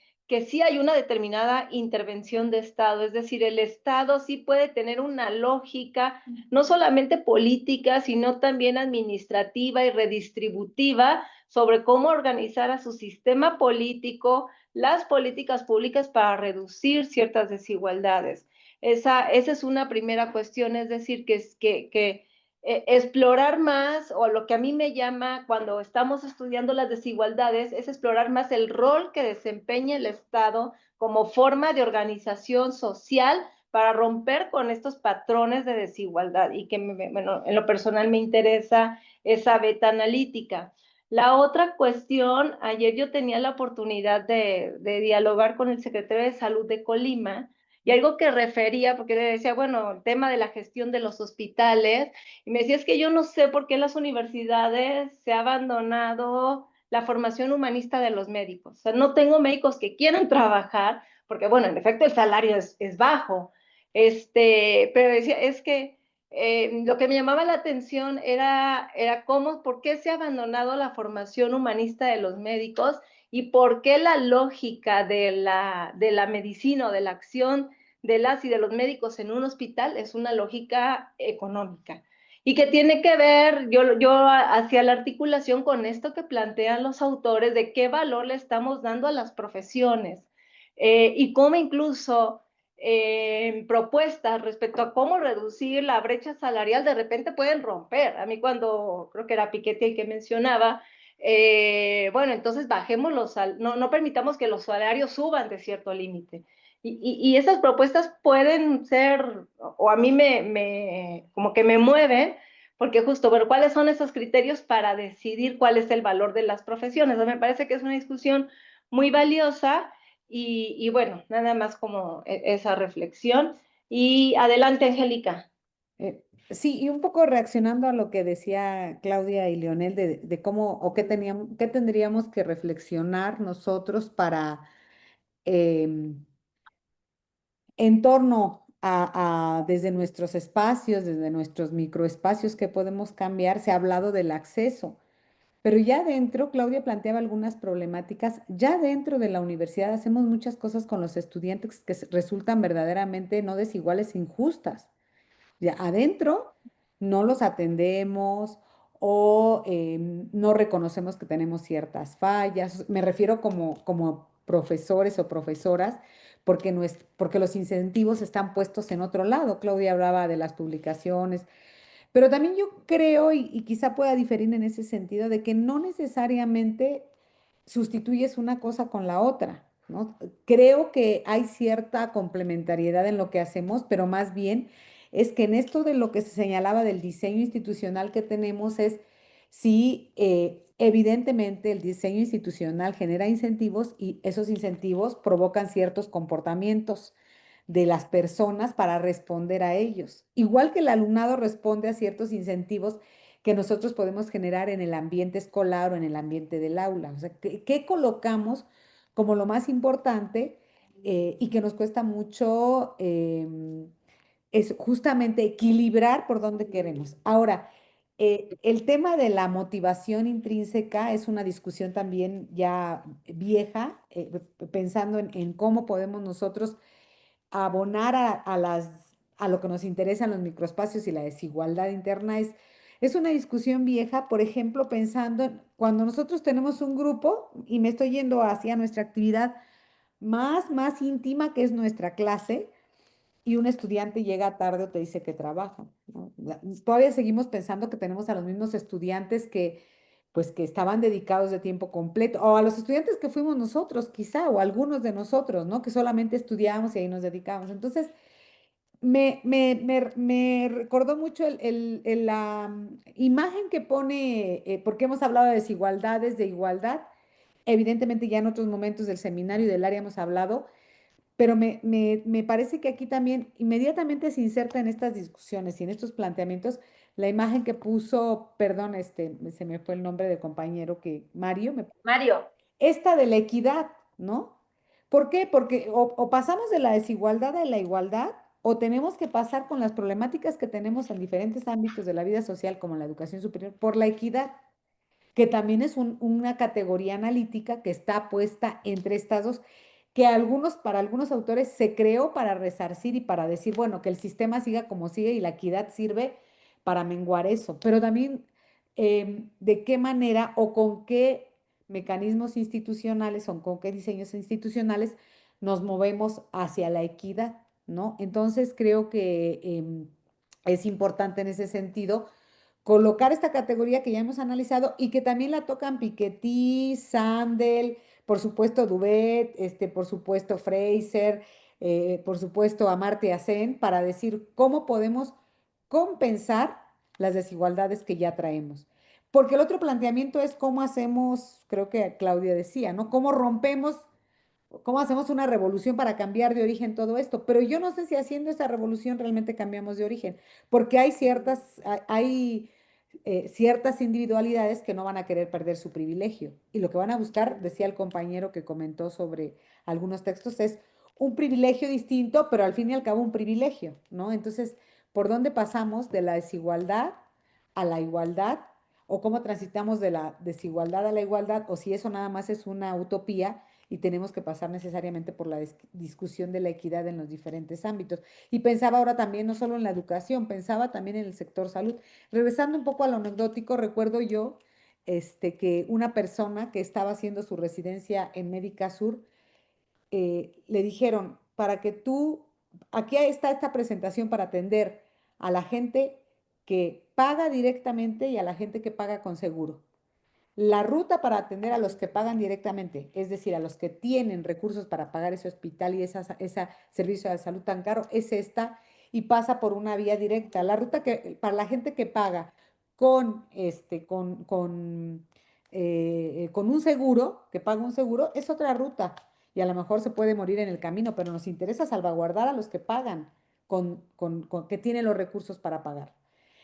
sí hay una determinada intervención de Estado, es decir, el Estado sí puede tener una lógica, no solamente política, sino también administrativa y redistributiva sobre cómo organizar a su sistema político, las políticas públicas para reducir ciertas desigualdades. Esa es una primera cuestión, es decir, que explorar más, o lo que a mí me llama cuando estamos estudiando las desigualdades, es explorar más el rol que desempeña el Estado como forma de organización social para romper con estos patrones de desigualdad y que, bueno, en lo personal me interesa esa beta analítica. La otra cuestión, ayer yo tenía la oportunidad de dialogar con el secretario de Salud de Colima y algo que refería, porque le decía, bueno, el tema de la gestión de los hospitales, y me decía, es que yo no sé por qué en las universidades se ha abandonado la formación humanista de los médicos. O sea, no tengo médicos que quieran trabajar, porque bueno, en efecto el salario es bajo, pero decía, es que lo que me llamaba la atención era cómo, por qué se ha abandonado la formación humanista de los médicos y por qué la lógica de la medicina o de la acción de las y de los médicos en un hospital es una lógica económica. Y que tiene que ver, yo hacía la articulación con esto que plantean los autores de qué valor le estamos dando a las profesiones y cómo incluso propuestas respecto a cómo reducir la brecha salarial de repente pueden romper. A mí cuando creo que era Piketty el que mencionaba, bueno, entonces bajemos no permitamos que los salarios suban de cierto límite. Y esas propuestas pueden ser, o a mí como que me mueven, porque justo, bueno, ¿cuáles son esos criterios para decidir cuál es el valor de las profesiones? Me parece que es una discusión muy valiosa y bueno, nada más como esa reflexión. Y adelante, Angélica. Sí, y un poco reaccionando a lo que decía Claudia y Leonel de cómo o qué tendríamos que reflexionar nosotros para em, en torno desde nuestros espacios, desde nuestros microespacios que podemos cambiar, se ha hablado del acceso. Pero ya dentro, Claudia planteaba algunas problemáticas. Ya dentro de la universidad hacemos muchas cosas con los estudiantes que resultan verdaderamente no desiguales, injustas. Ya adentro no los atendemos o no reconocemos que tenemos ciertas fallas. Me refiero como profesores o profesoras, porque los incentivos están puestos en otro lado. Claudia hablaba de las publicaciones, pero también yo creo, y quizá pueda diferir en ese sentido, de que no necesariamente sustituyes una cosa con la otra, ¿no? Creo que hay cierta complementariedad en lo que hacemos, pero más bien es que en esto de lo que se señalaba del diseño institucional que tenemos es, sí, evidentemente el diseño institucional genera incentivos y esos incentivos provocan ciertos comportamientos de las personas para responder a ellos. Igual que el alumnado responde a ciertos incentivos que nosotros podemos generar en el ambiente escolar o en el ambiente del aula. O sea, ¿qué colocamos como lo más importante y que nos cuesta mucho? Es justamente equilibrar por donde queremos. Ahora, el tema de la motivación intrínseca es una discusión también ya vieja, pensando en cómo podemos nosotros abonar a lo que nos interesan los microespacios y la desigualdad interna es una discusión vieja, por ejemplo, pensando cuando nosotros tenemos un grupo y me estoy yendo hacia nuestra actividad más íntima, que es nuestra clase, y un estudiante llega tarde o te dice que trabaja, ¿no? Todavía seguimos pensando que tenemos a los mismos estudiantes pues, que estaban dedicados de tiempo completo, o a los estudiantes que fuimos nosotros, quizá, o algunos de nosotros, ¿no? Que solamente estudiábamos y ahí nos dedicábamos. Entonces, me recordó mucho la imagen que pone, porque hemos hablado de desigualdades, de igualdad. Evidentemente ya en otros momentos del seminario y del área hemos hablado, pero me parece que aquí también inmediatamente se inserta en estas discusiones y en estos planteamientos la imagen que puso, perdón, se me fue el nombre del compañero Mario, Mario. esta de la equidad, ¿no? ¿Por qué? Porque o pasamos de la desigualdad a la igualdad o tenemos que pasar con las problemáticas que tenemos en diferentes ámbitos de la vida social, como la educación superior, por la equidad, que también es una categoría analítica que está puesta entre estas dos, que para algunos autores se creó para resarcir y para decir, bueno, que el sistema siga como sigue y la equidad sirve para menguar eso, pero también de qué manera o con qué mecanismos institucionales o con qué diseños institucionales nos movemos hacia la equidad, ¿no? Entonces creo que es importante en ese sentido colocar esta categoría que ya hemos analizado y que también la tocan Piketty, Sandel, por supuesto Dubet, por supuesto Fraser, por supuesto Amartya Sen, para decir cómo podemos compensar las desigualdades que ya traemos. Porque el otro planteamiento es cómo hacemos, creo que Claudia decía, ¿no? ¿Cómo rompemos, cómo hacemos una revolución para cambiar de origen todo esto? Pero yo no sé si haciendo esa revolución realmente cambiamos de origen, porque hay ciertas individualidades que no van a querer perder su privilegio. Y lo que van a buscar, decía el compañero que comentó sobre algunos textos, es un privilegio distinto, pero al fin y al cabo un privilegio, ¿no? Entonces, ¿por dónde pasamos de la desigualdad a la igualdad? ¿O cómo transitamos de la desigualdad a la igualdad? O si eso nada más es una utopía y tenemos que pasar necesariamente por la discusión de la equidad en los diferentes ámbitos. Y pensaba ahora también, no solo en la educación, pensaba también en el sector salud. Regresando un poco a lo anecdótico, recuerdo yo que una persona que estaba haciendo su residencia en Médica Sur, le dijeron, para que tú, aquí está esta presentación para atender a la gente que paga directamente y a la gente que paga con seguro. La ruta para atender a los que pagan directamente, es decir, a los que tienen recursos para pagar ese hospital y ese servicio de salud tan caro, es esta y pasa por una vía directa. La ruta que para la gente que paga con un seguro, que paga un seguro, es otra ruta y a lo mejor se puede morir en el camino, pero nos interesa salvaguardar a los que pagan, que tienen los recursos para pagar.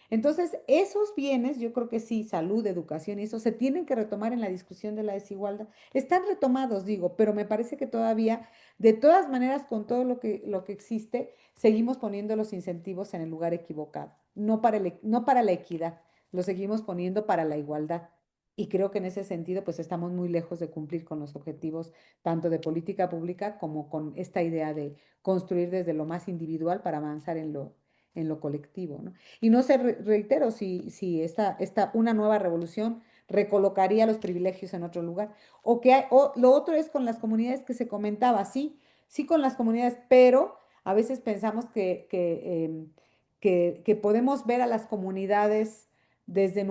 Entonces, esos bienes, yo creo que sí, salud, educación y eso, se tienen que retomar en la discusión de la desigualdad. Están retomados, digo, pero me parece que todavía, de todas maneras, con todo lo que existe, seguimos poniendo los incentivos en el lugar equivocado, no para la equidad, lo seguimos poniendo para la igualdad. Y creo que en ese sentido, pues estamos muy lejos de cumplir con los objetivos tanto de política pública como con esta idea de construir desde lo más individual para avanzar en lo colectivo, ¿no? Y no sé, reitero, si una nueva revolución recolocaría los privilegios en otro lugar. O lo otro es con las comunidades que se comentaba, sí, sí con las comunidades, pero a veces pensamos que podemos ver a las comunidades desde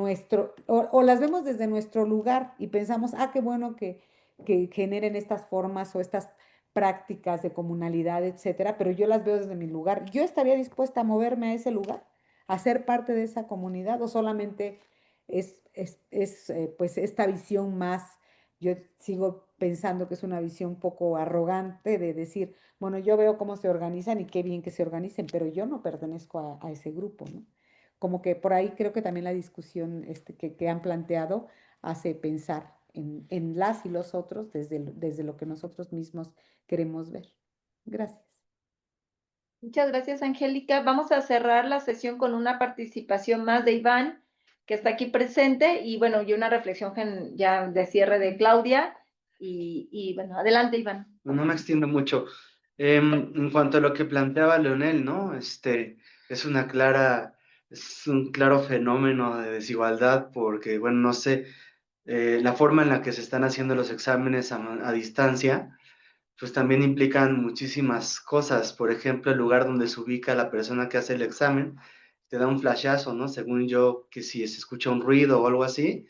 o las vemos desde nuestro lugar y pensamos, qué bueno que generen estas formas o estas prácticas de comunalidad, etcétera, pero yo las veo desde mi lugar. ¿Yo estaría dispuesta a moverme a ese lugar, a ser parte de esa comunidad o solamente pues esta visión más, yo sigo pensando que es una visión un poco arrogante de decir, bueno, yo veo cómo se organizan y qué bien que se organicen, pero yo no pertenezco a ese grupo, ¿no? Como que por ahí creo que también la discusión que han planteado hace pensar en las y los otros desde lo que nosotros mismos queremos ver. Gracias. Muchas gracias, Angélica. Vamos a cerrar la sesión con una participación más de Iván, que está aquí presente, y bueno, y una reflexión ya de cierre de Claudia. Y bueno, adelante, Iván. No me extiendo mucho. En cuanto a lo que planteaba Leonel, ¿no? Es un claro fenómeno de desigualdad porque, bueno, no sé, la forma en la que se están haciendo los exámenes a distancia, pues también implican muchísimas cosas. Por ejemplo, el lugar donde se ubica la persona que hace el examen te da un flashazo, ¿no? Según yo, que si se escucha un ruido o algo así,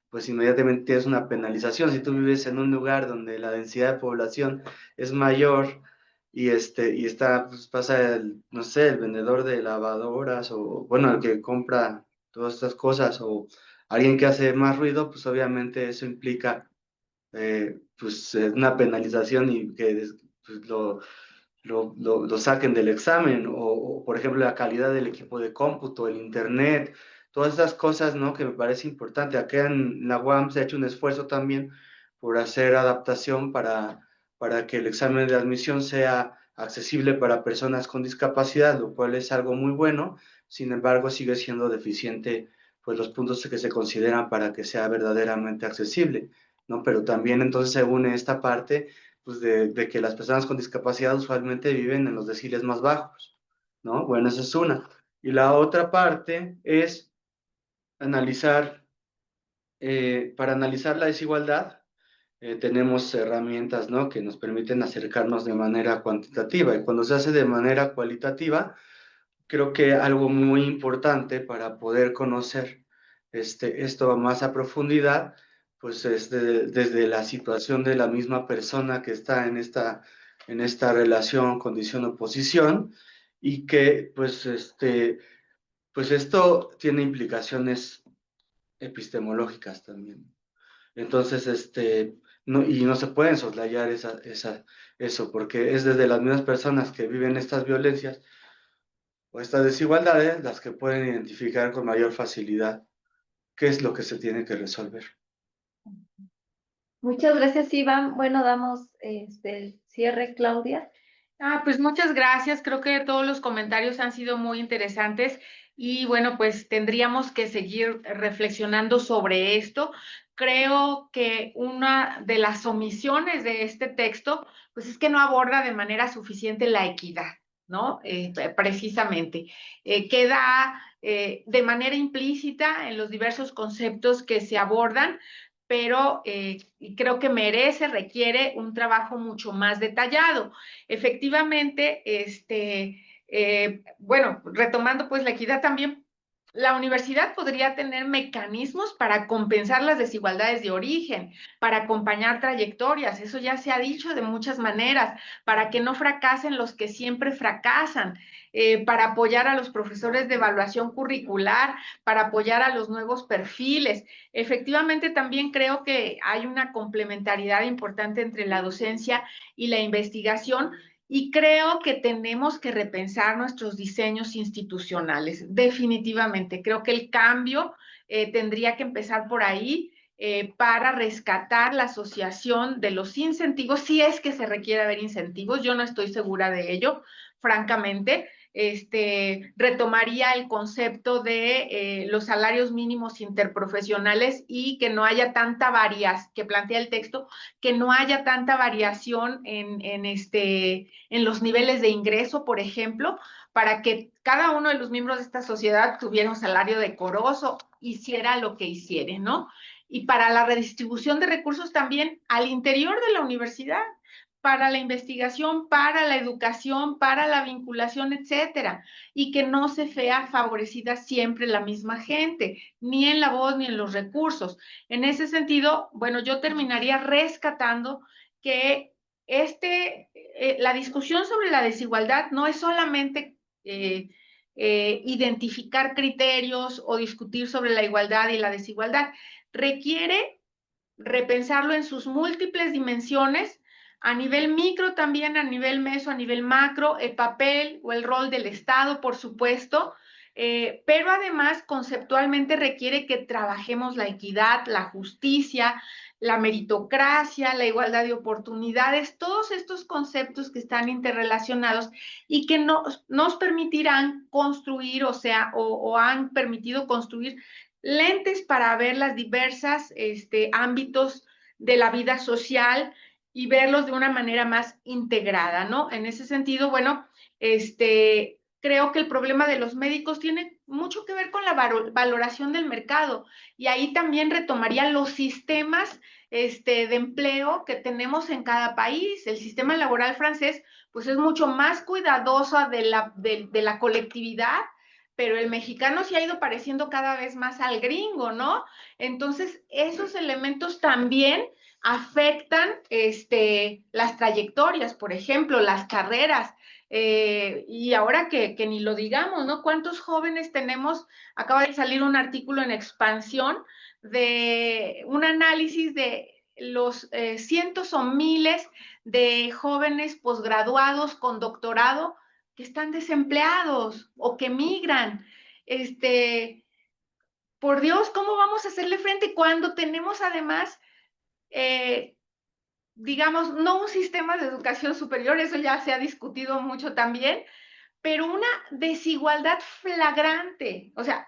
pues inmediatamente tienes una penalización. Si tú vives en un lugar donde la densidad de población es mayor y está, pues pasa no sé, el vendedor de lavadoras o, bueno, el que compra todas estas cosas o alguien que hace más ruido, pues obviamente eso implica una penalización y que pues, lo saquen del examen, o, por ejemplo la calidad del equipo de cómputo, el internet, todas esas cosas, ¿no? Que me parece importante. Acá en la UAM se ha hecho un esfuerzo también por hacer adaptación para que el examen de admisión sea accesible para personas con discapacidad, lo cual es algo muy bueno. Sin embargo, sigue siendo deficiente pues los puntos que se consideran para que sea verdaderamente accesible, ¿no? Pero también entonces se une esta parte pues de que las personas con discapacidad usualmente viven en los deciles más bajos, ¿no? Bueno, esa es una. Y la otra parte es analizar, para analizar la desigualdad, tenemos herramientas, ¿no? Que nos permiten acercarnos de manera cuantitativa. Y cuando se hace de manera cualitativa, creo que algo muy importante para poder conocer esto más a profundidad, pues es desde la situación de la misma persona que está en esta relación, condición o posición, y que pues esto tiene implicaciones epistemológicas también. Entonces, no se pueden soslayar eso, porque es desde las mismas personas que viven estas violencias o estas desigualdades las que pueden identificar con mayor facilidad qué es lo que se tiene que resolver. Muchas gracias, Iván. Bueno, damos el cierre, Claudia. Pues muchas gracias. Creo que todos los comentarios han sido muy interesantes y bueno, pues tendríamos que seguir reflexionando sobre esto. Creo que una de las omisiones de este texto, pues es que no aborda de manera suficiente la equidad, ¿no? Precisamente. Queda de manera implícita en los diversos conceptos que se abordan, pero creo que requiere un trabajo mucho más detallado. Efectivamente, bueno, retomando pues la equidad también, la universidad podría tener mecanismos para compensar las desigualdades de origen, para acompañar trayectorias, eso ya se ha dicho de muchas maneras, para que no fracasen los que siempre fracasan, para apoyar a los profesores de evaluación curricular, para apoyar a los nuevos perfiles. Efectivamente, también creo que hay una complementariedad importante entre la docencia y la investigación, y creo que tenemos que repensar nuestros diseños institucionales, definitivamente. Creo que el cambio tendría que empezar por ahí para rescatar la asociación de los incentivos, si es que se requiere haber incentivos. Yo no estoy segura de ello, francamente. Retomaría el concepto de los salarios mínimos interprofesionales y que no haya tanta variación, que plantea el texto, que no haya tanta variación en los niveles de ingreso, por ejemplo, para que cada uno de los miembros de esta sociedad tuviera un salario decoroso, hiciera lo que hiciere, ¿no? Y para la redistribución de recursos también al interior de la universidad, para la investigación, para la educación, para la vinculación, etcétera, y que no se vea favorecida siempre la misma gente, ni en la voz ni en los recursos. En ese sentido, bueno, yo terminaría rescatando que la discusión sobre la desigualdad no es solamente identificar criterios o discutir sobre la igualdad y la desigualdad, requiere repensarlo en sus múltiples dimensiones, a nivel micro también, a nivel meso, a nivel macro, el papel o el rol del Estado, por supuesto, pero además conceptualmente requiere que trabajemos la equidad, la justicia, la meritocracia, la igualdad de oportunidades, todos estos conceptos que están interrelacionados y que nos permitirán construir, o han permitido construir lentes para ver las diversas ámbitos de la vida social y verlos de una manera más integrada, ¿no? En ese sentido, bueno, creo que el problema de los médicos tiene mucho que ver con la valoración del mercado, y ahí también retomaría los sistemas de empleo que tenemos en cada país. El sistema laboral francés pues es mucho más cuidadoso de la colectividad, pero el mexicano se ha ido pareciendo cada vez más al gringo, ¿no? Entonces, esos elementos también afectan las trayectorias, por ejemplo, las carreras. Y ahora que ni lo digamos, ¿no? ¿Cuántos jóvenes tenemos? Acaba de salir un artículo en Expansión de un análisis de los cientos o miles de jóvenes posgraduados con doctorado que están desempleados o que migran. Por Dios, ¿cómo vamos a hacerle frente cuando tenemos además, digamos, no un sistema de educación superior, eso ya se ha discutido mucho también, pero una desigualdad flagrante? O sea,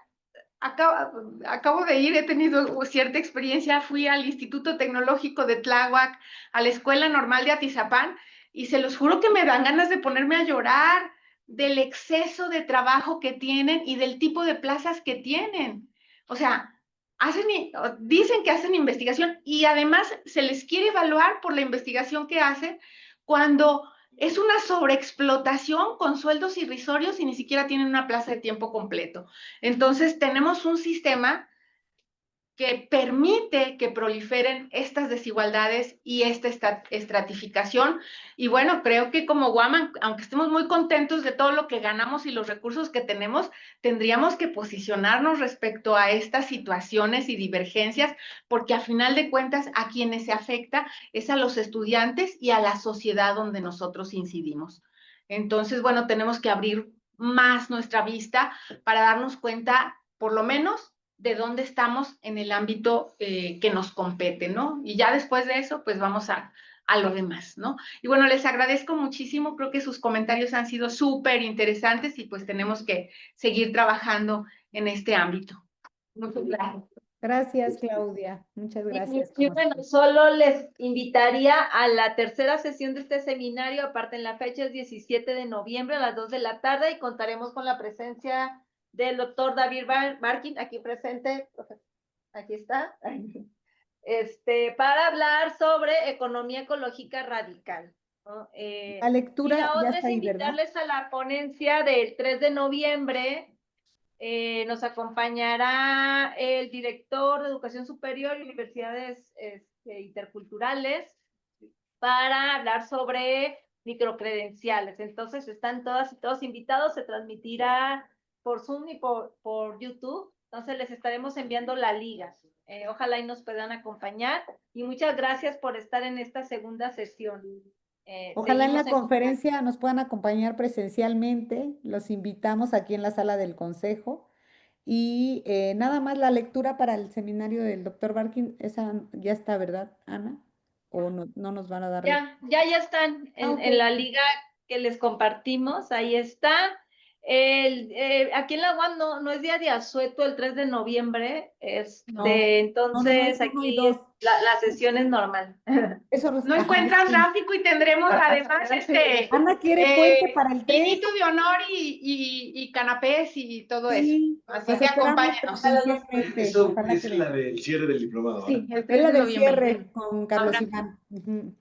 acabo de ir, he tenido cierta experiencia, fui al Instituto Tecnológico de Tláhuac, a la Escuela Normal de Atizapán, y se los juro que me dan ganas de ponerme a llorar del exceso de trabajo que tienen y del tipo de plazas que tienen. O sea, dicen que hacen investigación y además se les quiere evaluar por la investigación que hacen, cuando es una sobreexplotación con sueldos irrisorios y ni siquiera tienen una plaza de tiempo completo. Entonces, tenemos un sistema que permite que proliferen estas desigualdades y esta estratificación. Y bueno, creo que como Guam, aunque estemos muy contentos de todo lo que ganamos y los recursos que tenemos, tendríamos que posicionarnos respecto a estas situaciones y divergencias, porque a final de cuentas a quienes se afecta es a los estudiantes y a la sociedad donde nosotros incidimos. Entonces, bueno, tenemos que abrir más nuestra vista para darnos cuenta, por lo menos, de dónde estamos en el ámbito que nos compete, ¿no? Y ya después de eso, pues vamos a lo demás, ¿no? Y bueno, les agradezco muchísimo, creo que sus comentarios han sido súper interesantes y pues tenemos que seguir trabajando en este ámbito. Muchas gracias. Gracias, Claudia. Muchas gracias. Y bueno, solo les invitaría a la tercera sesión de este seminario, aparte en la fecha es 17 de noviembre a las 2 de la tarde y contaremos con la presencia del doctor David Barkin, aquí presente, aquí está, para hablar sobre economía ecológica radical, ¿no? La lectura y la ya otra está es ahí, ¿verdad? invitarles a la ponencia del 3 de noviembre. Nos acompañará el director de Educación Superior y Universidades Interculturales para hablar sobre microcredenciales. Entonces están todas y todos invitados, se transmitirá por Zoom y por YouTube. Entonces les estaremos enviando la liga. Ojalá y nos puedan acompañar. Y muchas gracias por estar en esta segunda sesión. Ojalá en la Seguimos conferencia nos puedan acompañar presencialmente. Los invitamos aquí en la sala del consejo. Y nada más la lectura para el seminario del doctor Barkin, esa ya está, ¿verdad, Ana? ¿O no nos van a dar? Ya están ok. en la liga que les compartimos, ahí está. Aquí en la UAM no es día de asueto el 3 de noviembre, No, entonces es 1 y aquí 2. la sesión es normal. Eso No encuentras gráfico y tendremos además Ana quiere puente para el 3. vinito de honor y canapés y todo Sí, eso. Así los que esperamos acompáñanos. presencialmente. Eso Ojalá es que la del cierre del diplomado, Sí, ¿verdad? el es 3 la de del noviembre. cierre con Carlos Ahora. Iván. Ujú.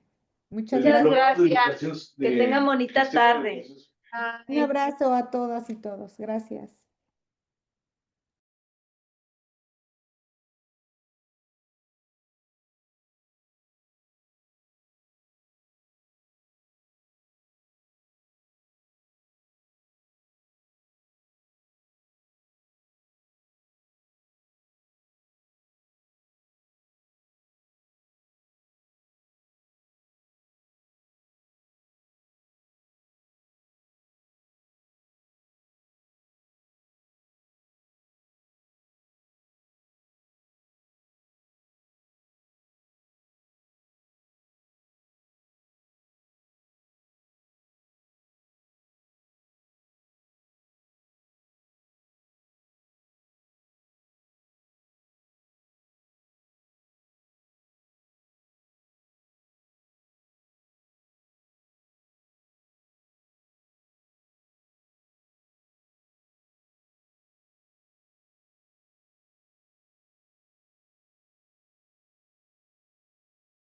Muchas Del Muchas gracias. diplomado de gracias. educación Que tengan bonita tarde. Un abrazo a todas y todos. Gracias.